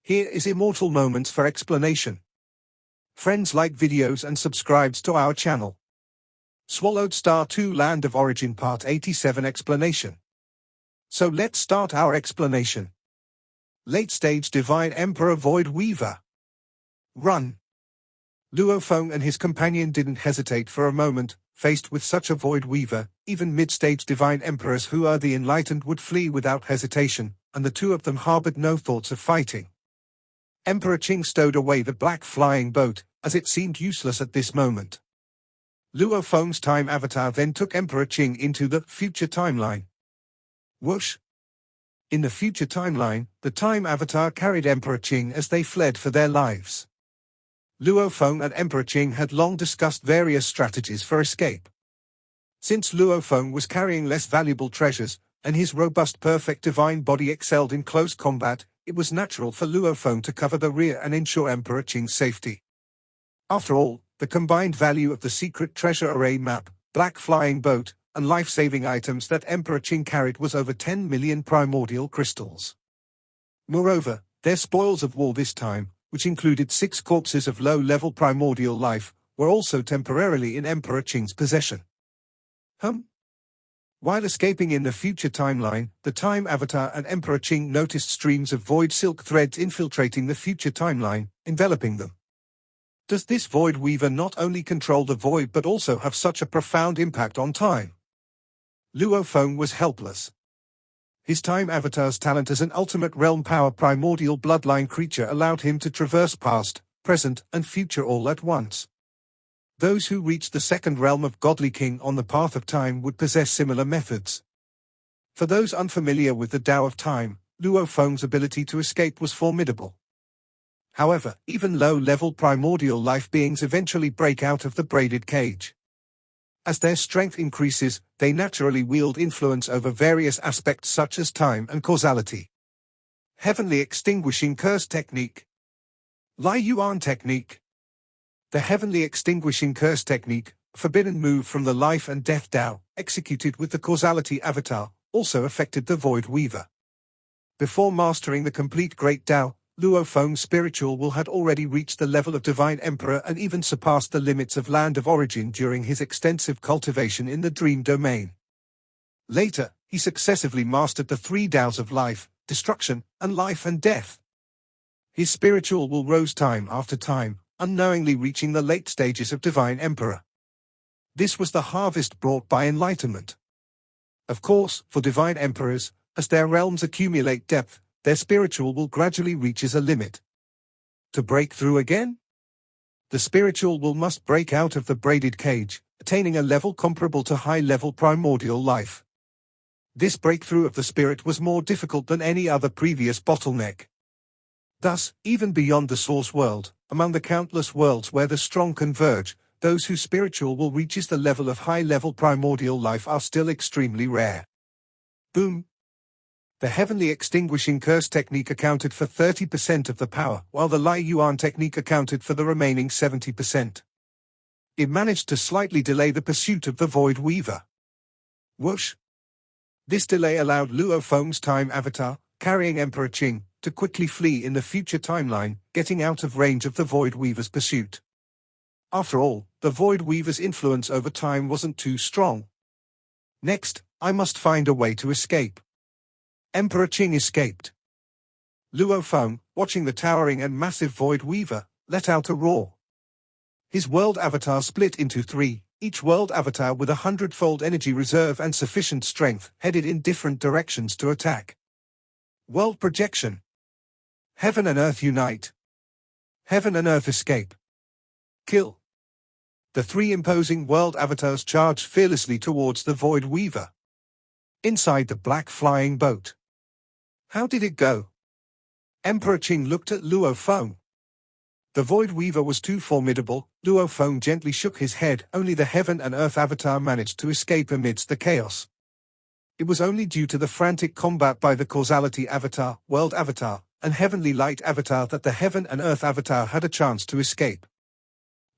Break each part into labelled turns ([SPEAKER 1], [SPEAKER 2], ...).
[SPEAKER 1] Here is Immortal Moments for explanation. Friends, like videos and subscribes to our channel. Swallowed Star 2 Land of Origin Part 87 Explanation. So let's start our explanation. Late Stage Divine Emperor Void Weaver. Run! Luo Feng and his companion didn't hesitate for a moment. Faced with such a Void Weaver, even mid-stage Divine Emperors who are the enlightened would flee without hesitation, and the two of them harbored no thoughts of fighting. Emperor Qing stowed away the black flying boat, as it seemed useless at this moment. Luo Feng's time avatar then took Emperor Qing into the future timeline. Whoosh! In the future timeline, the time avatar carried Emperor Qing as they fled for their lives. Luo Feng and Emperor Qing had long discussed various strategies for escape. Since Luo Feng was carrying less valuable treasures, and his robust perfect divine body excelled in close combat, it was natural for Luo Feng to cover the rear and ensure Emperor Qing's safety. After all, the combined value of the secret treasure array map, black flying boat, and life-saving items that Emperor Qing carried was over 10 million primordial crystals. Moreover, their spoils of war this time, which included 6 corpses of low-level primordial life, were also temporarily in Emperor Qing's possession. While escaping in the future timeline, the Time Avatar and Emperor Qing noticed streams of void silk threads infiltrating the future timeline, enveloping them. Does this Void Weaver not only control the void but also have such a profound impact on time? Luo Feng was helpless. His Time Avatar's talent as an ultimate realm power primordial bloodline creature allowed him to traverse past, present, and future all at once. Those who reached the second realm of Godly King on the path of time would possess similar methods. For those unfamiliar with the Tao of Time, Luo Feng's ability to escape was formidable. However, even low-level primordial life beings eventually break out of the braided cage. As their strength increases, they naturally wield influence over various aspects such as time and causality. Heavenly Extinguishing Curse Technique. Lai Yuan Technique. The Heavenly Extinguishing Curse Technique, forbidden move from the Life and Death Tao, executed with the Causality Avatar, also affected the Void Weaver. Before mastering the complete Great Tao, Luo Feng's spiritual will had already reached the level of Divine Emperor and even surpassed the limits of Land of Origin during his extensive cultivation in the Dream Domain. Later, he successively mastered the 3 Taos of life, destruction, and life and death. His spiritual will rose time after time, unknowingly reaching the late stages of Divine Emperor. This was the harvest brought by enlightenment. Of course, for Divine Emperors, as their realms accumulate depth, their spiritual will gradually reaches a limit. To break through again? The spiritual will must break out of the braided cage, attaining a level comparable to high-level primordial life. This breakthrough of the spirit was more difficult than any other previous bottleneck. Thus, even beyond the source world, among the countless worlds where the strong converge, those whose spiritual will reaches the level of high-level primordial life are still extremely rare. Boom! The Heavenly Extinguishing Curse Technique accounted for 30% of the power, while the Lai Yuan Technique accounted for the remaining 70%. It managed to slightly delay the pursuit of the Void Weaver. Whoosh! This delay allowed Luo Feng's Time Avatar, carrying Emperor Qing, to quickly flee in the future timeline, getting out of range of the Void Weaver's pursuit. After all, the Void Weaver's influence over time wasn't too strong. Next, I must find a way to escape. Emperor Qing escaped. Luo Feng, watching the towering and massive Void Weaver, let out a roar. His world avatar split into 3, each world avatar with 100-fold energy reserve and sufficient strength, headed in different directions to attack. World Projection. Heaven and Earth Unite. Heaven and Earth Escape. Kill. The 3 imposing world avatars charged fearlessly towards the Void Weaver. Inside the black flying boat. How did it go? Emperor Qing looked at Luo Feng. The Void Weaver was too formidable. Luo Feng gently shook his head. Only the Heaven and Earth Avatar managed to escape amidst the chaos. It was only due to the frantic combat by the Causality Avatar, World Avatar, and Heavenly Light Avatar that the Heaven and Earth Avatar had a chance to escape.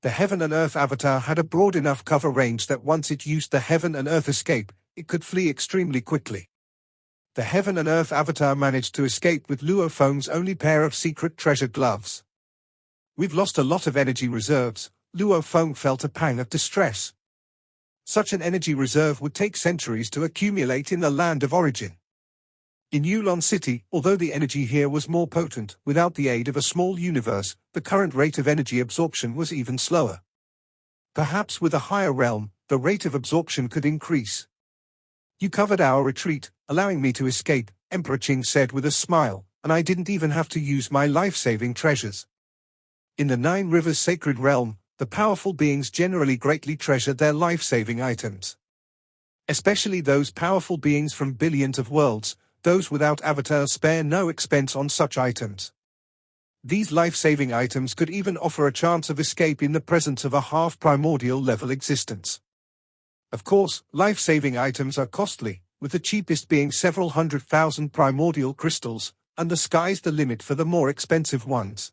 [SPEAKER 1] The Heaven and Earth Avatar had a broad enough cover range that once it used the Heaven and Earth Escape, it could flee extremely quickly. The Heaven and Earth avatar managed to escape with Luo Feng's only pair of secret treasure gloves. We've lost a lot of energy reserves. Luo Feng felt a pang of distress. Such an energy reserve would take centuries to accumulate in the land of origin. In Yulon City, although the energy here was more potent, without the aid of a small universe, the current rate of energy absorption was even slower. Perhaps with a higher realm, the rate of absorption could increase. You covered our retreat, allowing me to escape, Emperor Qing said with a smile, and I didn't even have to use my life-saving treasures. In the Nine Rivers Sacred Realm, the powerful beings generally greatly treasure their life-saving items. Especially those powerful beings from billions of worlds, those without avatars spare no expense on such items. These life-saving items could even offer a chance of escape in the presence of a half-primordial level existence. Of course, life-saving items are costly, with the cheapest being several 100,000 primordial crystals, and the sky's the limit for the more expensive ones.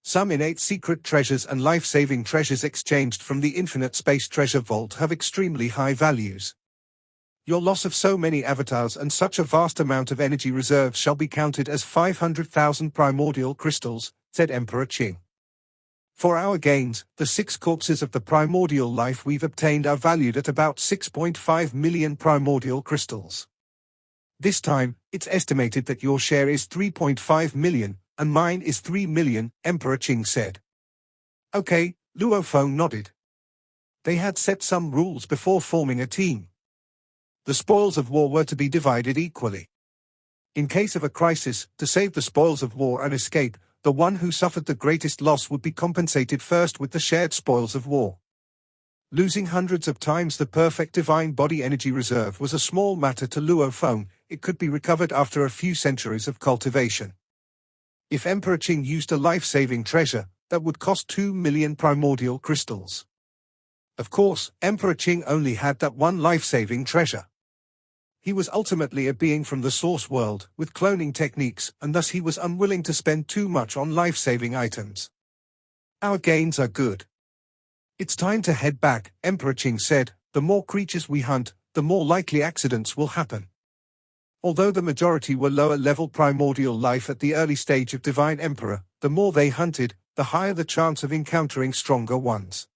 [SPEAKER 1] Some innate secret treasures and life-saving treasures exchanged from the infinite space treasure vault have extremely high values. Your loss of so many avatars and such a vast amount of energy reserves shall be counted as 500,000 primordial crystals, said Emperor Qing. For our gains, the 6 corpses of the primordial life we've obtained are valued at about 6.5 million primordial crystals. This time, it's estimated that your share is 3.5 million, and mine is 3 million, Emperor Qing said. Okay, Luo Feng nodded. They had set some rules before forming a team. The spoils of war were to be divided equally. In case of a crisis, to save the spoils of war and escape, the one who suffered the greatest loss would be compensated first with the shared spoils of war. Losing hundreds of times the perfect divine body energy reserve was a small matter to Luo Feng. It could be recovered after a few centuries of cultivation. If Emperor Qing used a life-saving treasure, that would cost 2 million primordial crystals. Of course, Emperor Qing only had that one life-saving treasure. He was ultimately a being from the source world, with cloning techniques, and thus he was unwilling to spend too much on life-saving items. Our gains are good. It's time to head back, Emperor Qing said. The more creatures we hunt, the more likely accidents will happen. Although the majority were lower-level primordial life at the early stage of Divine Emperor, the more they hunted, the higher the chance of encountering stronger ones.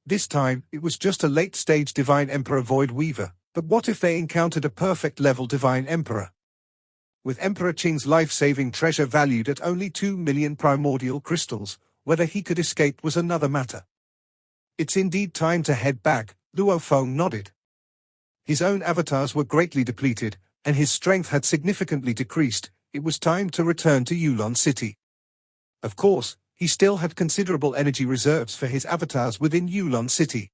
[SPEAKER 1] This time, it was just a late-stage Divine Emperor Void Weaver. But what if they encountered a perfect-level Divine Emperor? With Emperor Qing's life-saving treasure valued at only 2 million primordial crystals, whether he could escape was another matter. It's indeed time to head back, Luo Feng nodded. His own avatars were greatly depleted, and his strength had significantly decreased. It was time to return to Yulon City. Of course, he still had considerable energy reserves for his avatars within Yulon City.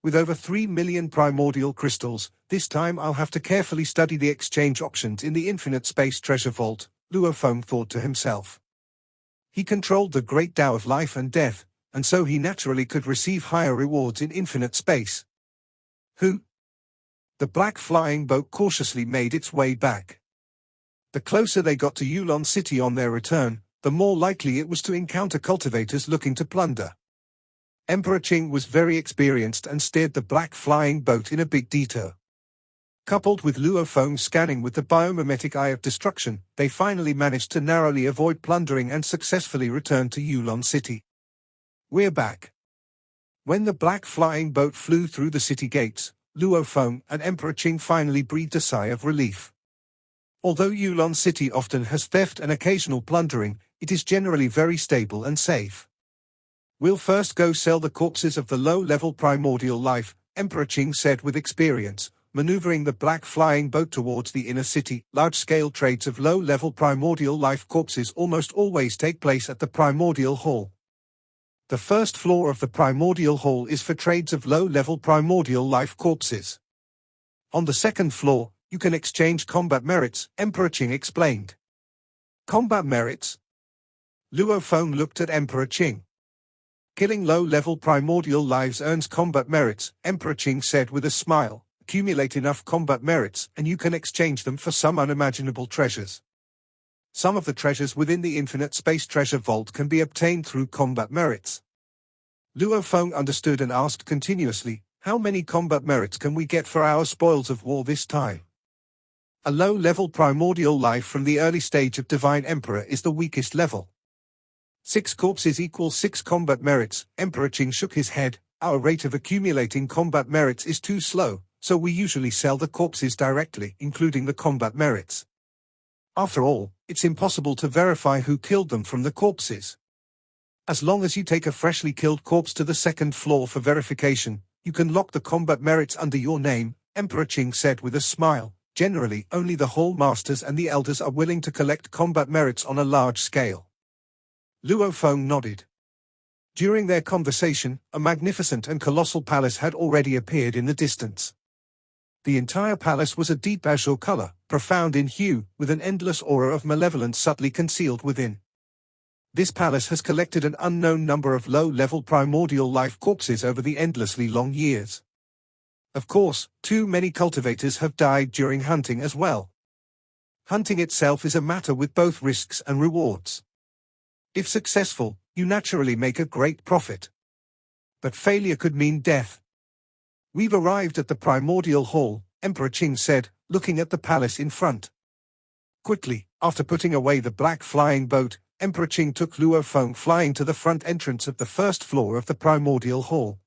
[SPEAKER 1] With over 3 million primordial crystals, this time I'll have to carefully study the exchange options in the infinite space treasure vault, Luo Feng thought to himself. He controlled the great Tao of life and death, and so he naturally could receive higher rewards in infinite space. Who? The black flying boat cautiously made its way back. The closer they got to Yulon City on their return, the more likely it was to encounter cultivators looking to plunder. Emperor Qing was very experienced and steered the black flying boat in a big detour. Coupled with Luo Feng scanning with the biomimetic eye of destruction, they finally managed to narrowly avoid plundering and successfully return to Yulon City. We're back. When the black flying boat flew through the city gates, Luo Feng and Emperor Qing finally breathed a sigh of relief. Although Yulon City often has theft and occasional plundering, it is generally very stable and safe. We'll first go sell the corpses of the low-level primordial life, Emperor Qing said with experience, maneuvering the black flying boat towards the inner city. Large-scale trades of low-level primordial life corpses almost always take place at the primordial hall. The first floor of the primordial hall is for trades of low-level primordial life corpses. On the second floor, you can exchange combat merits, Emperor Qing explained. Combat merits? Luo Feng looked at Emperor Qing. Killing low-level primordial lives earns combat merits, Emperor Qing said with a smile. Accumulate enough combat merits, and you can exchange them for some unimaginable treasures. Some of the treasures within the infinite space treasure vault can be obtained through combat merits. Luo Feng understood and asked continuously, how many combat merits can we get for our spoils of war this time? A low-level primordial life from the early stage of Divine Emperor is the weakest level. 6 corpses equals 6 combat merits. Emperor Qing shook his head. Our rate of accumulating combat merits is too slow, so we usually sell the corpses directly, including the combat merits. After all, it's impossible to verify who killed them from the corpses. As long as you take a freshly killed corpse to the second floor for verification, you can lock the combat merits under your name, Emperor Qing said with a smile. Generally, only the Hall Masters and the Elders are willing to collect combat merits on a large scale. Luo Feng nodded. During their conversation, a magnificent and colossal palace had already appeared in the distance. The entire palace was a deep azure color, profound in hue, with an endless aura of malevolence subtly concealed within. This palace has collected an unknown number of low-level primordial life corpses over the endlessly long years. Of course, too many cultivators have died during hunting as well. Hunting itself is a matter with both risks and rewards. If successful, you naturally make a great profit. But failure could mean death. We've arrived at the primordial hall, Emperor Qing said, looking at the palace in front. Quickly, after putting away the black flying boat, Emperor Qing took Luo Feng flying to the front entrance of the first floor of the primordial hall.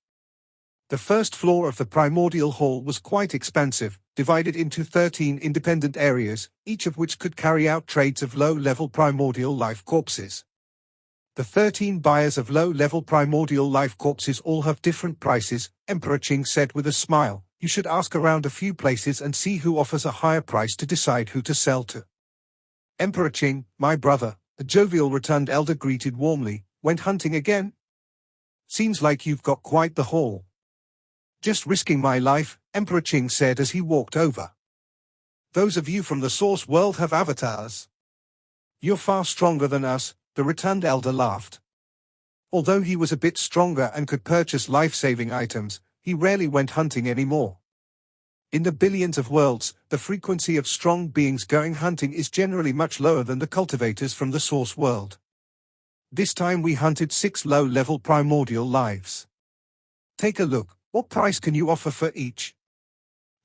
[SPEAKER 1] The first floor of the primordial hall was quite expansive, divided into 13 independent areas, each of which could carry out trades of low-level primordial life corpses. The 13 buyers of low-level primordial life corpses all have different prices, Emperor Qing said with a smile. You should ask around a few places and see who offers a higher price to decide who to sell to. Emperor Qing, my brother, the jovial returned elder greeted warmly, went hunting again? Seems like you've got quite the haul. Just risking my life, Emperor Qing said as he walked over. Those of you from the source world have avatars. You're far stronger than us, the returned elder laughed. Although he was a bit stronger and could purchase life-saving items, he rarely went hunting anymore. In the billions of worlds, the frequency of strong beings going hunting is generally much lower than the cultivators from the source world. This time we hunted 6 low-level primordial lives. Take a look. What price can you offer for each?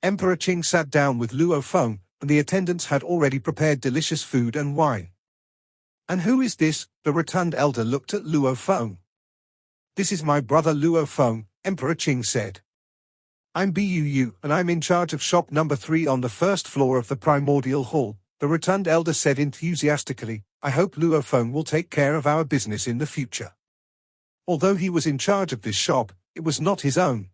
[SPEAKER 1] Emperor Qing sat down with Luo Feng, and the attendants had already prepared delicious food and wine. And who is this? The returned elder looked at Luo Feng. This is my brother Luo Feng, Emperor Qing said. I'm Buu, and I'm in charge of shop number 3 on the first floor of the primordial hall, the returned elder said enthusiastically. I hope Luo Feng will take care of our business in the future. Although he was in charge of this shop, it was not his own.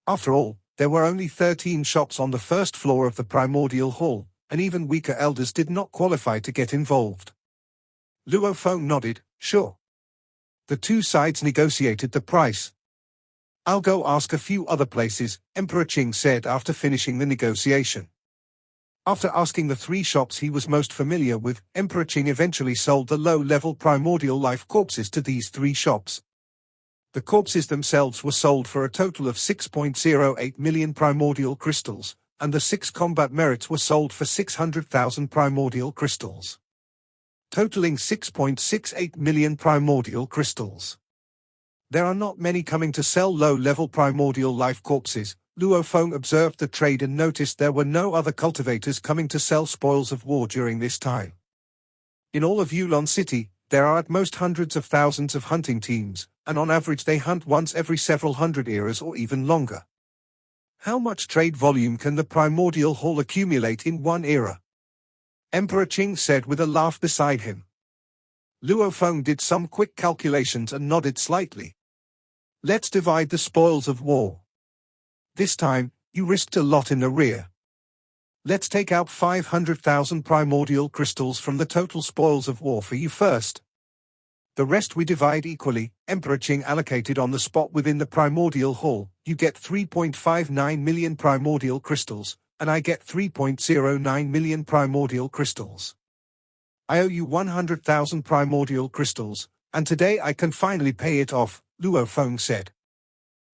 [SPEAKER 1] After all, there were only 13 shops on the first floor of the primordial hall, and even weaker elders did not qualify to get involved. Luo Feng nodded, sure. The two sides negotiated the price. I'll go ask a few other places, Emperor Qing said after finishing the negotiation. After asking the 3 shops he was most familiar with, Emperor Qing eventually sold the low-level primordial life corpses to these 3 shops. The corpses themselves were sold for a total of 6.08 million primordial crystals, and the 6 combat merits were sold for 600,000 primordial crystals. Totaling 6.68 million primordial crystals. There are not many coming to sell low-level primordial life corpses. Luo Feng observed the trade and noticed there were no other cultivators coming to sell spoils of war during this time. In all of Yulon City, there are at most hundreds of thousands of hunting teams, and on average they hunt once every several hundred eras or even longer. How much trade volume can the primordial hall accumulate in one era? Emperor Qing said with a laugh beside him. Luo Feng did some quick calculations and nodded slightly. Let's divide the spoils of war. This time, you risked a lot in the rear. Let's take out 500,000 primordial crystals from the total spoils of war for you first. The rest we divide equally, Emperor Qing allocated on the spot within the primordial hall. You get 3.59 million primordial crystals, and I get 3.09 million primordial crystals. I owe you 100,000 primordial crystals, and today I can finally pay it off, Luo Feng said.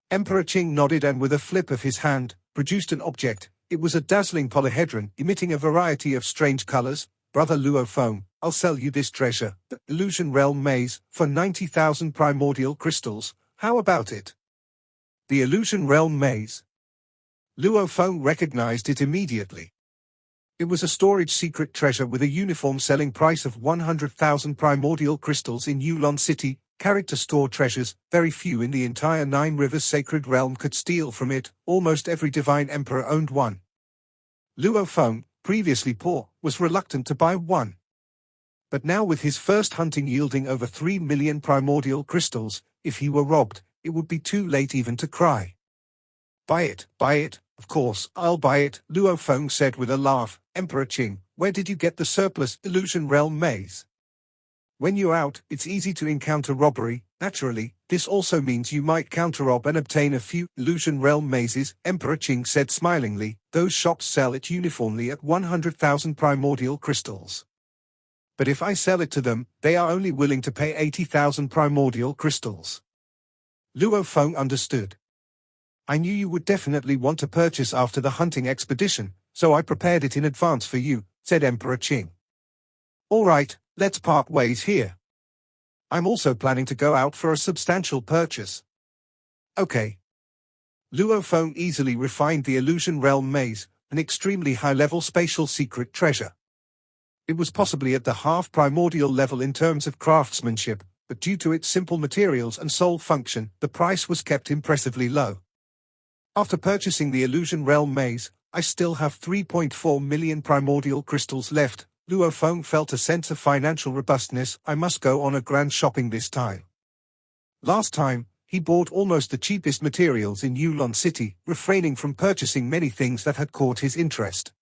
[SPEAKER 1] Emperor Qing nodded and with a flip of his hand, produced an object. It was a dazzling polyhedron, emitting a variety of strange colors. Brother Luo Feng, I'll sell you this treasure, the Illusion Realm Maze, for 90,000 primordial crystals. How about it? The Illusion Realm Maze. Luo Feng recognized it immediately. It was a storage secret treasure with a uniform selling price of 100,000 primordial crystals in Yulon City, carried to store treasures. Very few in the entire Nine Rivers sacred realm could steal from it. Almost every divine emperor owned one. Luo Feng, previously poor, was reluctant to buy one. But now, with his first hunting yielding over 3 million primordial crystals, if he were robbed, it would be too late even to cry. Buy it, of course, I'll buy it, Luo Feng said with a laugh. Emperor Qing, where did you get the surplus illusion realm maze? When you're out, it's easy to encounter robbery. Naturally, this also means you might counter-rob and obtain a few illusion realm mazes, Emperor Qing said smilingly. Those shops sell it uniformly at 100,000 primordial crystals. But if I sell it to them, they are only willing to pay 80,000 primordial crystals. Luo Feng understood. I knew you would definitely want to purchase after the hunting expedition, so I prepared it in advance for you, said Emperor Qing. All right, let's part ways here. I'm also planning to go out for a substantial purchase. Okay. Luo Feng easily refined the illusion realm maze, an extremely high-level spatial secret treasure. It was possibly at the half-primordial level in terms of craftsmanship, but due to its simple materials and sole function, the price was kept impressively low. After purchasing the illusion realm maze, I still have 3.4 million primordial crystals left. Luo Feng felt a sense of financial robustness. I must go on a grand shopping this time. Last time, he bought almost the cheapest materials in Yulon City, refraining from purchasing many things that had caught his interest.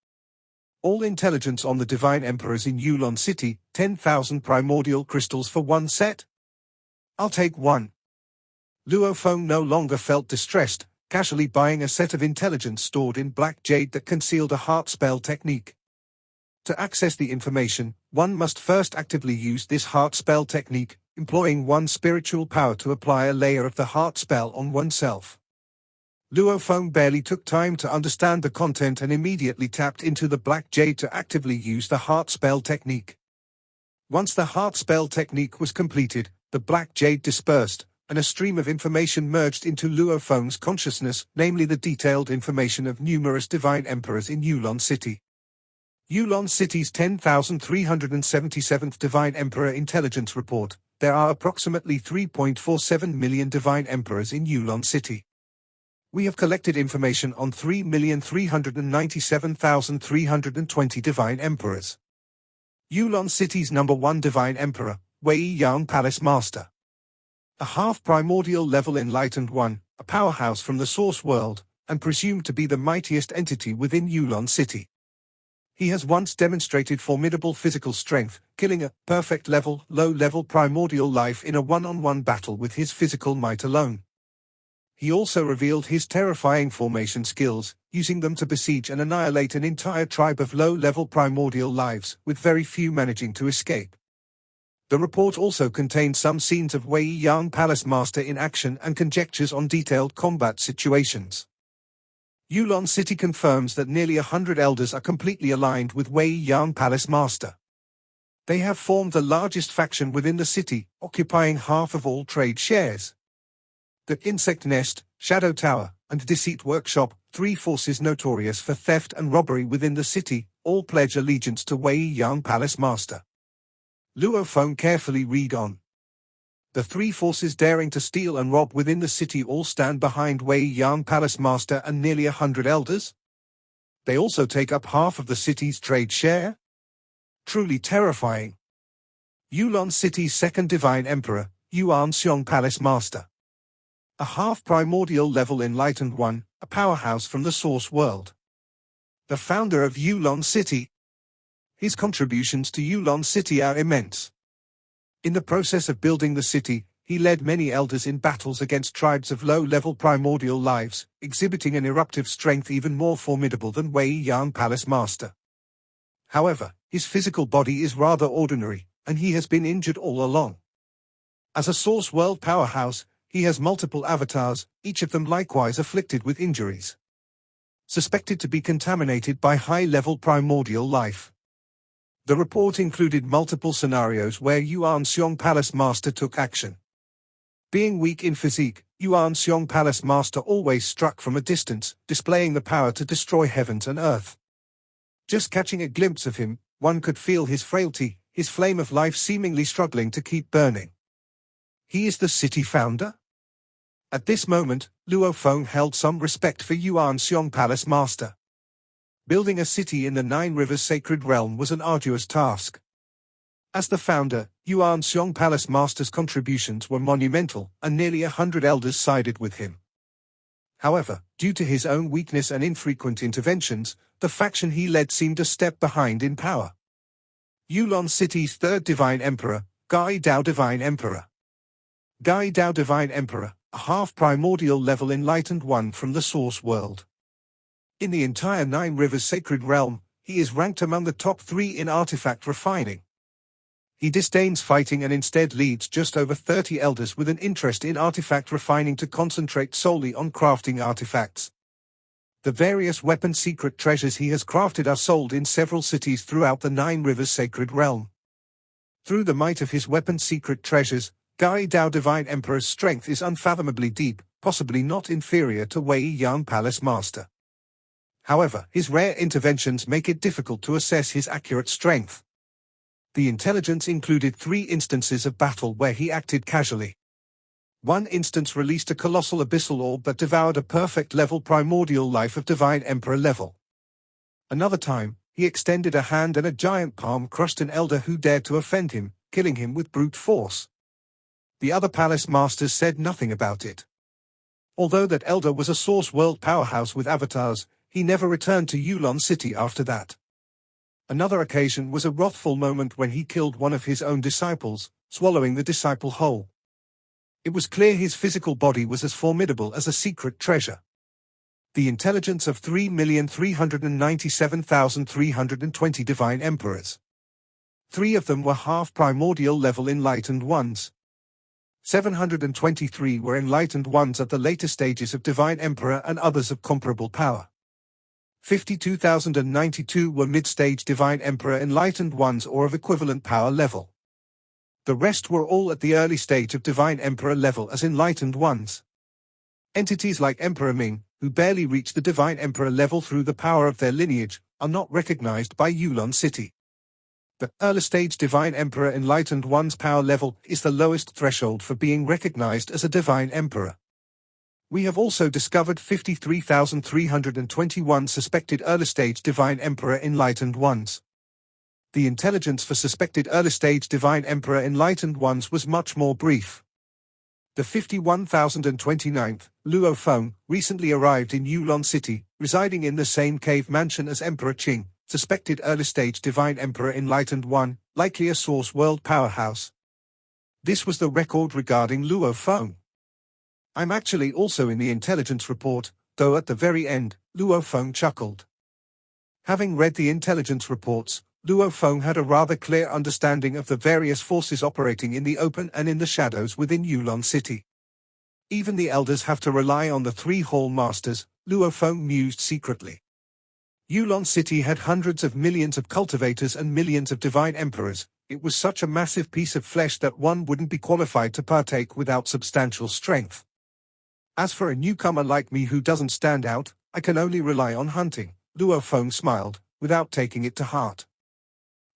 [SPEAKER 1] All intelligence on the divine emperors in Yulon City, 10,000 primordial crystals for one set? I'll take one. Luo Feng no longer felt distressed, casually buying a set of intelligence stored in black jade that concealed a heart spell technique. To access the information, one must first actively use this heart spell technique, employing one's spiritual power to apply a layer of the heart spell on oneself. Luo Feng barely took time to understand the content and immediately tapped into the black jade to actively use the heart spell technique. Once the heart spell technique was completed, the black jade dispersed, and a stream of information merged into Luo Feng's consciousness, namely the detailed information of numerous divine emperors in Yulon City. Yulon City's 10,377th Divine Emperor Intelligence Report. There are approximately 3.47 million divine emperors in Yulon City. We have collected information on 3,397,320 divine emperors. Yulon City's #1 divine emperor, Wei Yang Palace Master. A half-primordial level enlightened one, a powerhouse from the source world, and presumed to be the mightiest entity within Yulon City. He has once demonstrated formidable physical strength, killing a perfect level, low-level primordial life in a one-on-one battle with his physical might alone. He also revealed his terrifying formation skills, using them to besiege and annihilate an entire tribe of low-level primordial lives, with very few managing to escape. The report also contained some scenes of Wei Yang Palace Master in action and conjectures on detailed combat situations. Yulon City confirms that nearly 100 elders are completely aligned with Wei Yang Palace Master. They have formed the largest faction within the city, occupying half of all trade shares. The Insect Nest, Shadow Tower, and Deceit Workshop, three forces notorious for theft and robbery within the city, all pledge allegiance to Wei Yang Palace Master. Luo Feng carefully read on. The three forces daring to steal and rob within the city all stand behind Wei Yang Palace Master and nearly 100 elders? They also take up half of the city's trade share? Truly terrifying. Yulon City's second divine emperor, Yuan Xiong Palace Master. A half-primordial level enlightened one, a powerhouse from the source world. The founder of Yulon City. His contributions to Yulon City are immense. In the process of building the city, he led many elders in battles against tribes of low-level primordial lives, exhibiting an eruptive strength even more formidable than Wei Yang Palace Master. However, his physical body is rather ordinary, and he has been injured all along. As a source world powerhouse, he has multiple avatars, each of them likewise afflicted with injuries. Suspected to be contaminated by high-level primordial life. The report included multiple scenarios where Yuan Xiong Palace Master took action. Being weak in physique, Yuan Xiong Palace Master always struck from a distance, displaying the power to destroy heavens and earth. Just catching a glimpse of him, one could feel his frailty, his flame of life seemingly struggling to keep burning. He is the city founder? At this moment, Luo Feng held some respect for Yuan Xiong Palace Master. Building a city in the Nine Rivers Sacred Realm was an arduous task. As the founder, Yuan Xiong Palace Master's contributions were monumental, and nearly 100 elders sided with him. However, due to his own weakness and infrequent interventions, the faction he led seemed a step behind in power. Yulon City's third Divine Emperor, Gai Dao Divine Emperor. Gai Dao Divine Emperor, a half-primordial level enlightened one from the Source World. In the entire Nine Rivers Sacred Realm, he is ranked among the top 3 in artifact refining. He disdains fighting and instead leads just over 30 elders with an interest in artifact refining to concentrate solely on crafting artifacts. The various weapon secret treasures he has crafted are sold in several cities throughout the Nine Rivers Sacred Realm. Through the might of his weapon secret treasures, Gai Dao Divine Emperor's strength is unfathomably deep, possibly not inferior to Wei Yang Palace Master. However, his rare interventions make it difficult to assess his accurate strength. The intelligence included 3 instances of battle where he acted casually. One instance released a colossal abyssal orb that devoured a perfect level primordial life of Divine Emperor level. Another time, he extended a hand and a giant palm crushed an elder who dared to offend him, killing him with brute force. The other palace masters said nothing about it. Although that elder was a Source World powerhouse with avatars, he never returned to Yulon City after that. Another occasion was a wrathful moment when he killed one of his own disciples, swallowing the disciple whole. It was clear his physical body was as formidable as a secret treasure. The intelligence of 3,397,320 Divine Emperors. 3 of them were half-primordial level enlightened ones. 723 were enlightened ones at the later stages of Divine Emperor and others of comparable power. 52,092 were mid-stage Divine Emperor enlightened ones or of equivalent power level. The rest were all at the early stage of Divine Emperor level as enlightened ones. Entities like Emperor Ming, who barely reached the Divine Emperor level through the power of their lineage, are not recognized by Yulon City. The early stage Divine Emperor enlightened one's power level is the lowest threshold for being recognized as a Divine Emperor. We have also discovered 53,321 suspected early-stage Divine Emperor Enlightened Ones. The intelligence for suspected early-stage Divine Emperor Enlightened Ones was much more brief. The 51,029th, Luo Feng, recently arrived in Yulon City, residing in the same cave mansion as Emperor Qing, suspected early-stage Divine Emperor Enlightened One, likely a Source World powerhouse. This was the record regarding Luo Feng. I'm actually also in the intelligence report, though at the very end, Luo Feng chuckled. Having read the intelligence reports, Luo Feng had a rather clear understanding of the various forces operating in the open and in the shadows within Yulon City. Even the elders have to rely on the 3 hall masters, Luo Feng mused secretly. Yulon City had hundreds of millions of cultivators and millions of divine emperors. It was such a massive piece of flesh that one wouldn't be qualified to partake without substantial strength. As for a newcomer like me who doesn't stand out, I can only rely on hunting, Luo Feng smiled, without taking it to heart.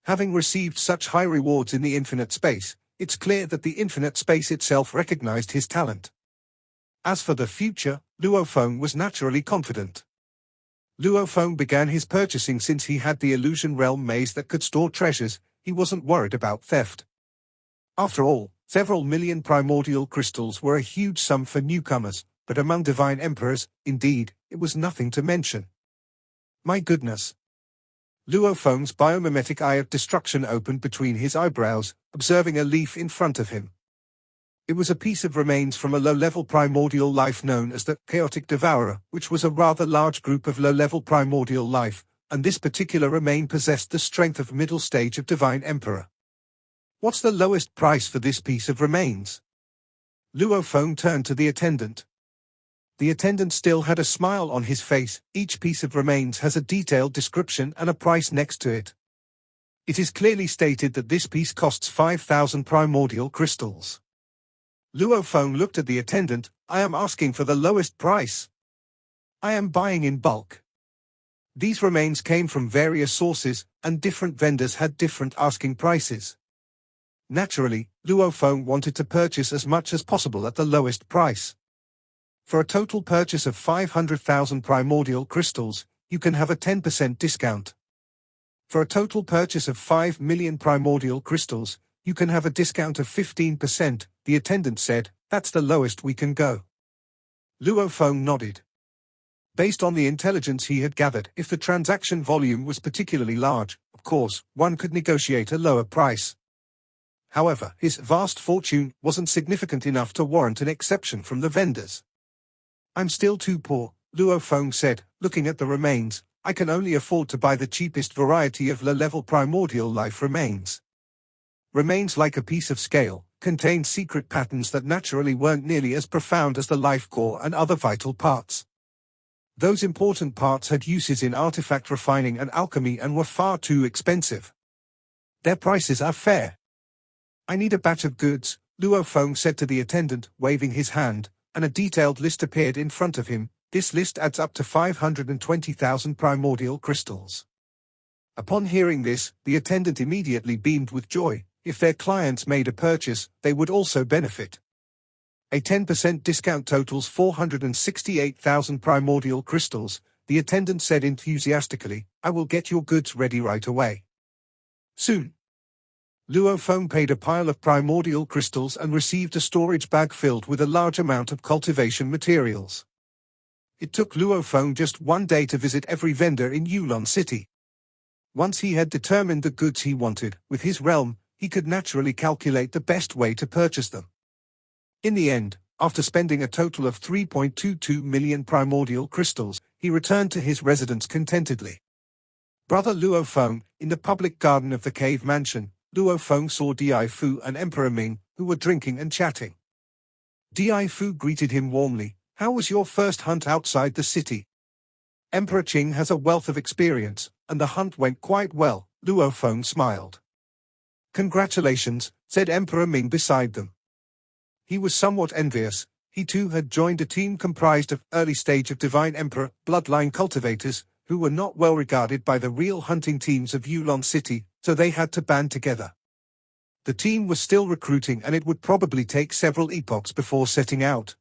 [SPEAKER 1] Having received such high rewards in the infinite space, it's clear that the infinite space itself recognized his talent. As for the future, Luo Feng was naturally confident. Luo Feng began his purchasing since he had the illusion realm maze that could store treasures. He wasn't worried about theft. After all, several million primordial crystals were a huge sum for newcomers, but among divine emperors, indeed, it was nothing to mention. My goodness. Luo Feng's biomimetic eye of destruction opened between his eyebrows, observing a leaf in front of him. It was a piece of remains from a low-level primordial life known as the Chaotic Devourer, which was a rather large group of low-level primordial life, and this particular remain possessed the strength of middle stage of Divine Emperor. What's the lowest price for this piece of remains? Luo Feng turned to the attendant. The attendant still had a smile on his face. Each piece of remains has a detailed description and a price next to it. It is clearly stated that this piece costs 5,000 primordial crystals. Luo Feng looked at the attendant. I am asking for the lowest price. I am buying in bulk. These remains came from various sources, and different vendors had different asking prices. Naturally, Luo Feng wanted to purchase as much as possible at the lowest price. For a total purchase of 500,000 primordial crystals, you can have a 10% discount. For a total purchase of 5 million primordial crystals, you can have a discount of 15%, the attendant said. That's the lowest we can go. Luo Feng nodded. Based on the intelligence he had gathered, if the transaction volume was particularly large, of course, one could negotiate a lower price. However, his vast fortune wasn't significant enough to warrant an exception from the vendors. I'm still too poor, Luo Feng said, looking at the remains. I can only afford to buy the cheapest variety of low-level primordial life remains. Remains like a piece of scale, contained secret patterns that naturally weren't nearly as profound as the life core and other vital parts. Those important parts had uses in artifact refining and alchemy and were far too expensive. Their prices are fair. I need a batch of goods, Luo Feng said to the attendant, waving his hand, and a detailed list appeared in front of him. This list adds up to 520,000 primordial crystals. Upon hearing this, the attendant immediately beamed with joy. If their clients made a purchase, they would also benefit. A 10% discount totals 468,000 primordial crystals, the attendant said enthusiastically. I will get your goods ready right away. Soon. Luo Feng paid a pile of primordial crystals and received a storage bag filled with a large amount of cultivation materials. It took Luo Feng just one day to visit every vendor in Yulon City. Once he had determined the goods he wanted, with his realm, he could naturally calculate the best way to purchase them. In the end, after spending a total of 3.22 million primordial crystals, he returned to his residence contentedly. Brother Luo Feng, in the public garden of the cave mansion, Luo Feng saw Di Fu and Emperor Ming, who were drinking and chatting. Di Fu greeted him warmly. How was your first hunt outside the city? Emperor Qing has a wealth of experience, and the hunt went quite well, Luo Feng smiled. Congratulations, said Emperor Ming beside them. He was somewhat envious. He too had joined a team comprised of early stage of Divine Emperor bloodline cultivators, who were not well regarded by the real hunting teams of Yulon City, so they had to band together. The team was still recruiting and it would probably take several epochs before setting out.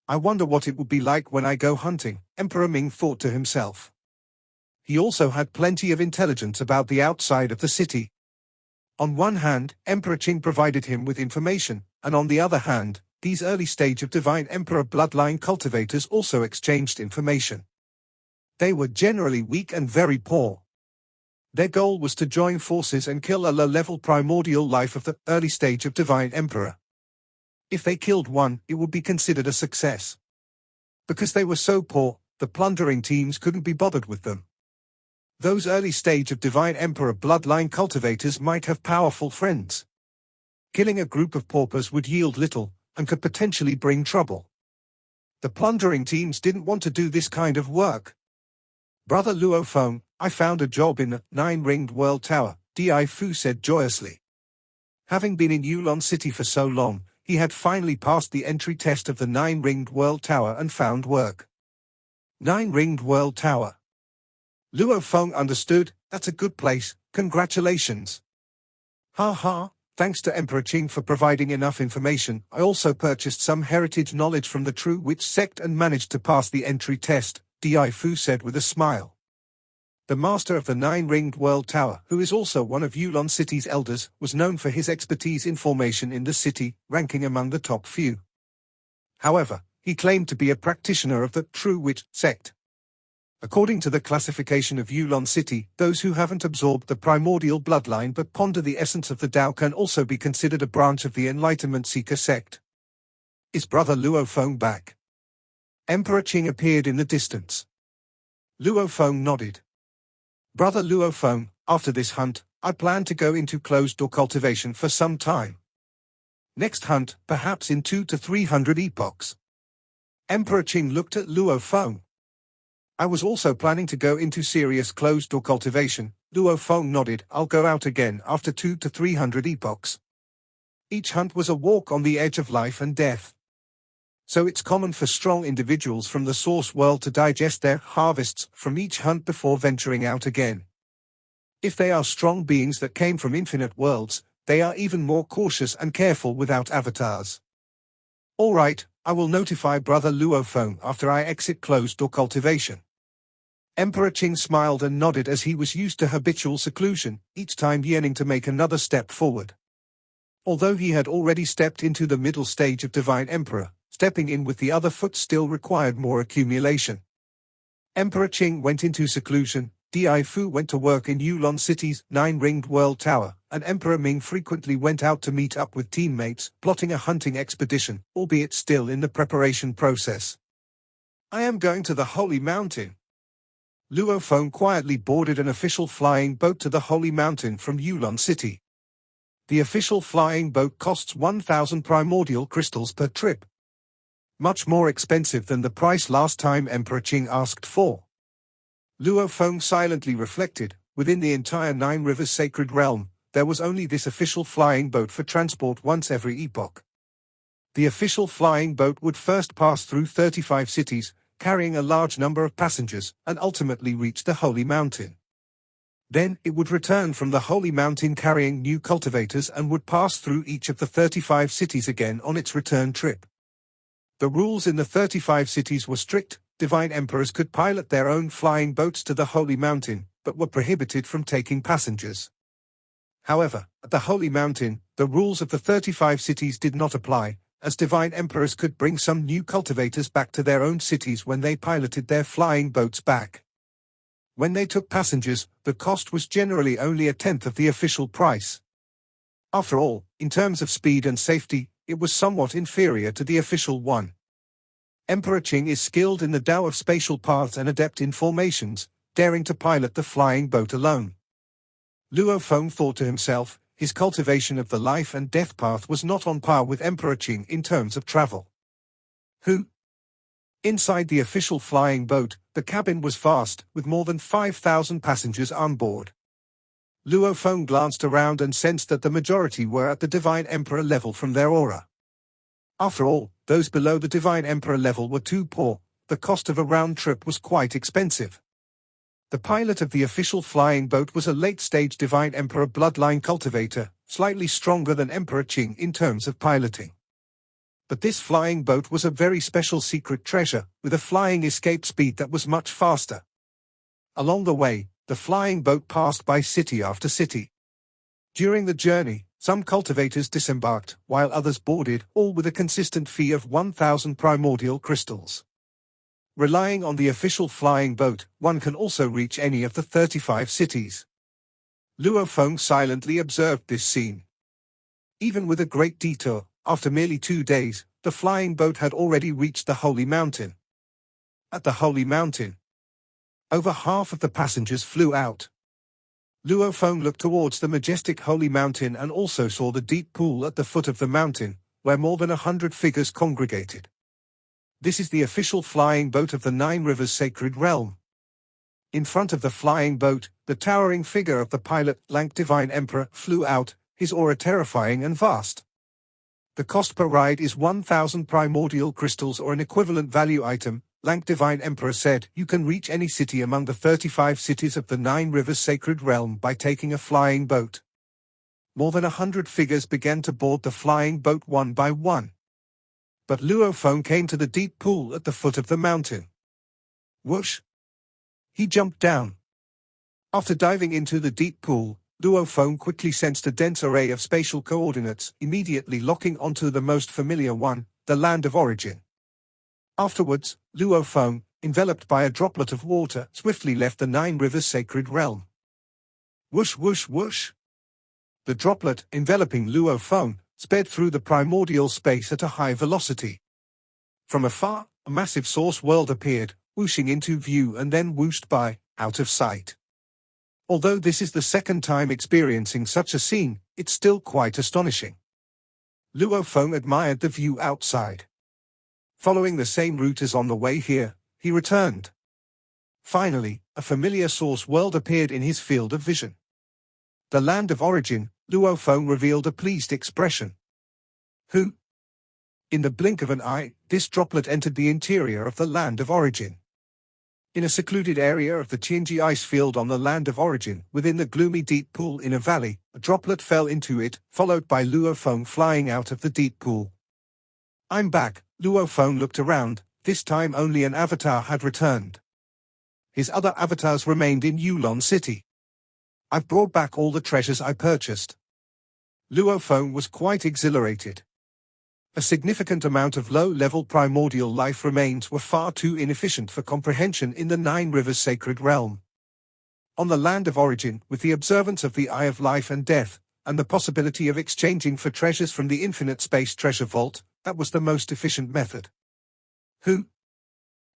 [SPEAKER 1] I wonder what it would be like when I go hunting, Emperor Ming thought to himself. He also had plenty of intelligence about the outside of the city. On one hand, Emperor Qing provided him with information, and on the other hand, these early stage of Divine Emperor bloodline cultivators also exchanged information. They were generally weak and very poor. Their goal was to join forces and kill a low-level primordial life of the early stage of Divine Emperor. If they killed one, it would be considered a success. Because they were so poor, the plundering teams couldn't be bothered with them. Those early stage of Divine Emperor bloodline cultivators might have powerful friends. Killing a group of paupers would yield little, and could potentially bring trouble. The plundering teams didn't want to do this kind of work. Brother Luo Feng, I found a job in the 9-ringed world tower, Di Fu said joyously. Having been in Yulon City for so long, he had finally passed the entry test of the 9-ringed world tower and found work. 9-ringed world tower. Luo Feng understood. That's a good place, congratulations. Ha ha, thanks to Emperor Qing for providing enough information. I also purchased some heritage knowledge from the True Witch sect and managed to pass the entry test, Di Fu said with a smile. The master of the 9-ringed world tower, who is also one of Yulon City's elders, was known for his expertise in formation in the city, ranking among the top few. However, he claimed to be a practitioner of the True Witch sect. According to the classification of Yulon City, those who haven't absorbed the primordial bloodline but ponder the essence of the Tao can also be considered a branch of the Enlightenment Seeker sect. Is Brother Luo Feng back? Emperor Qing appeared in the distance. Luo Feng nodded. Brother Luo Feng, after this hunt, I plan to go into closed-door cultivation for some time. Next hunt, perhaps in 200 to 300 epochs. Emperor Qing looked at Luo Feng. I was also planning to go into serious closed-door cultivation. Luo Feng nodded. I'll go out again after 200 to 300 epochs. Each hunt was a walk on the edge of life and death. So it's common for strong individuals from the source world to digest their harvests from each hunt before venturing out again. If they are strong beings that came from infinite worlds, they are even more cautious and careful without avatars. All right, I will notify Brother Luofeng after I exit closed-door cultivation. Emperor Qing smiled and nodded as he was used to habitual seclusion, each time yearning to make another step forward. Although he had already stepped into the middle stage of Divine Emperor, stepping in with the other foot still required more accumulation. Emperor Qing went into seclusion, Di Fu went to work in Yulon City's 9-ringed World Tower, and Emperor Ming frequently went out to meet up with teammates, plotting a hunting expedition, albeit still in the preparation process. I am going to the Holy Mountain. Luofeng quietly boarded an official flying boat to the Holy Mountain from Yulon City. The official flying boat costs 1,000 primordial crystals per trip. Much more expensive than the price last time Emperor Qing asked for. Luofeng silently reflected, within the entire Nine Rivers Sacred Realm, there was only this official flying boat for transport once every epoch. The official flying boat would first pass through 35 cities, carrying a large number of passengers, and ultimately reach the Holy Mountain. Then, it would return from the Holy Mountain carrying new cultivators and would pass through each of the 35 cities again on its return trip. The rules in the 35 cities were strict. Divine Emperors could pilot their own flying boats to the Holy Mountain, but were prohibited from taking passengers. However, at the Holy Mountain, the rules of the 35 cities did not apply, as Divine Emperors could bring some new cultivators back to their own cities when they piloted their flying boats back. When they took passengers, the cost was generally only a tenth of the official price. After all, in terms of speed and safety, it was somewhat inferior to the official one. Emperor Qing is skilled in the Tao of spatial paths and adept in formations, daring to pilot the flying boat alone. Luofeng thought to himself, his cultivation of the life and death path was not on par with Emperor Qing in terms of travel. Inside the official flying boat, the cabin was vast, with more than 5,000 passengers on board. Luofeng glanced around and sensed that the majority were at the Divine Emperor level from their aura. After all, those below the Divine Emperor level were too poor. The cost of a round trip was quite expensive. The pilot of the official flying boat was a late-stage Divine Emperor bloodline cultivator, slightly stronger than Emperor Qing in terms of piloting. But this flying boat was a very special secret treasure, with a flying escape speed that was much faster. Along the way, the flying boat passed by city after city. During the journey, some cultivators disembarked, while others boarded, all with a consistent fee of 1,000 primordial crystals. Relying on the official flying boat, one can also reach any of the 35 cities. Luofeng silently observed this scene. Even with a great detour, after merely 2 days, the flying boat had already reached the Holy Mountain. At the Holy Mountain, over half of the passengers flew out. Luofeng looked towards the majestic Holy Mountain and also saw the deep pool at the foot of the mountain, where more than 100 figures congregated. This is the official flying boat of the Nine Rivers Sacred Realm. In front of the flying boat, the towering figure of the pilot, lank Divine Emperor, flew out, his aura terrifying and vast. The cost per ride is 1,000 primordial crystals or an equivalent value item. Lank Divine Emperor said, you can reach any city among the 35 cities of the Nine Rivers Sacred Realm by taking a flying boat. More than 100 figures began to board the flying boat one by one. But Luofeng came to the deep pool at the foot of the mountain. Whoosh! He jumped down. After diving into the deep pool, Luofeng quickly sensed a dense array of spatial coordinates, immediately locking onto the most familiar one, the land of origin. Afterwards, Luofeng, enveloped by a droplet of water, swiftly left the Nine Rivers Sacred Realm. Whoosh whoosh whoosh! The droplet, enveloping Luofeng, sped through the primordial space at a high velocity. From afar, a massive source world appeared, whooshing into view and then whooshed by, out of sight. Although this is the second time experiencing such a scene, it's still quite astonishing. Luofeng admired the view outside. Following the same route as on the way here, he returned. Finally, a familiar source world appeared in his field of vision. The land of origin. Luofeng revealed a pleased expression. In the blink of an eye, this droplet entered the interior of the land of origin. In a secluded area of the Qing ice field on the land of origin, within the gloomy deep pool in a valley, a droplet fell into it, followed by Luo Feng flying out of the deep pool. "I'm back." Luo Feng looked around. This time only an avatar had returned. His other avatars remained in Yulon City. "I've brought back all the treasures I purchased." Luo Feng was quite exhilarated. A significant amount of low-level primordial life remains were far too inefficient for comprehension in the Nine Rivers Sacred Realm. On the land of origin, with the observance of the Eye of Life and Death, and the possibility of exchanging for treasures from the Infinite Space Treasure Vault, that was the most efficient method. Who?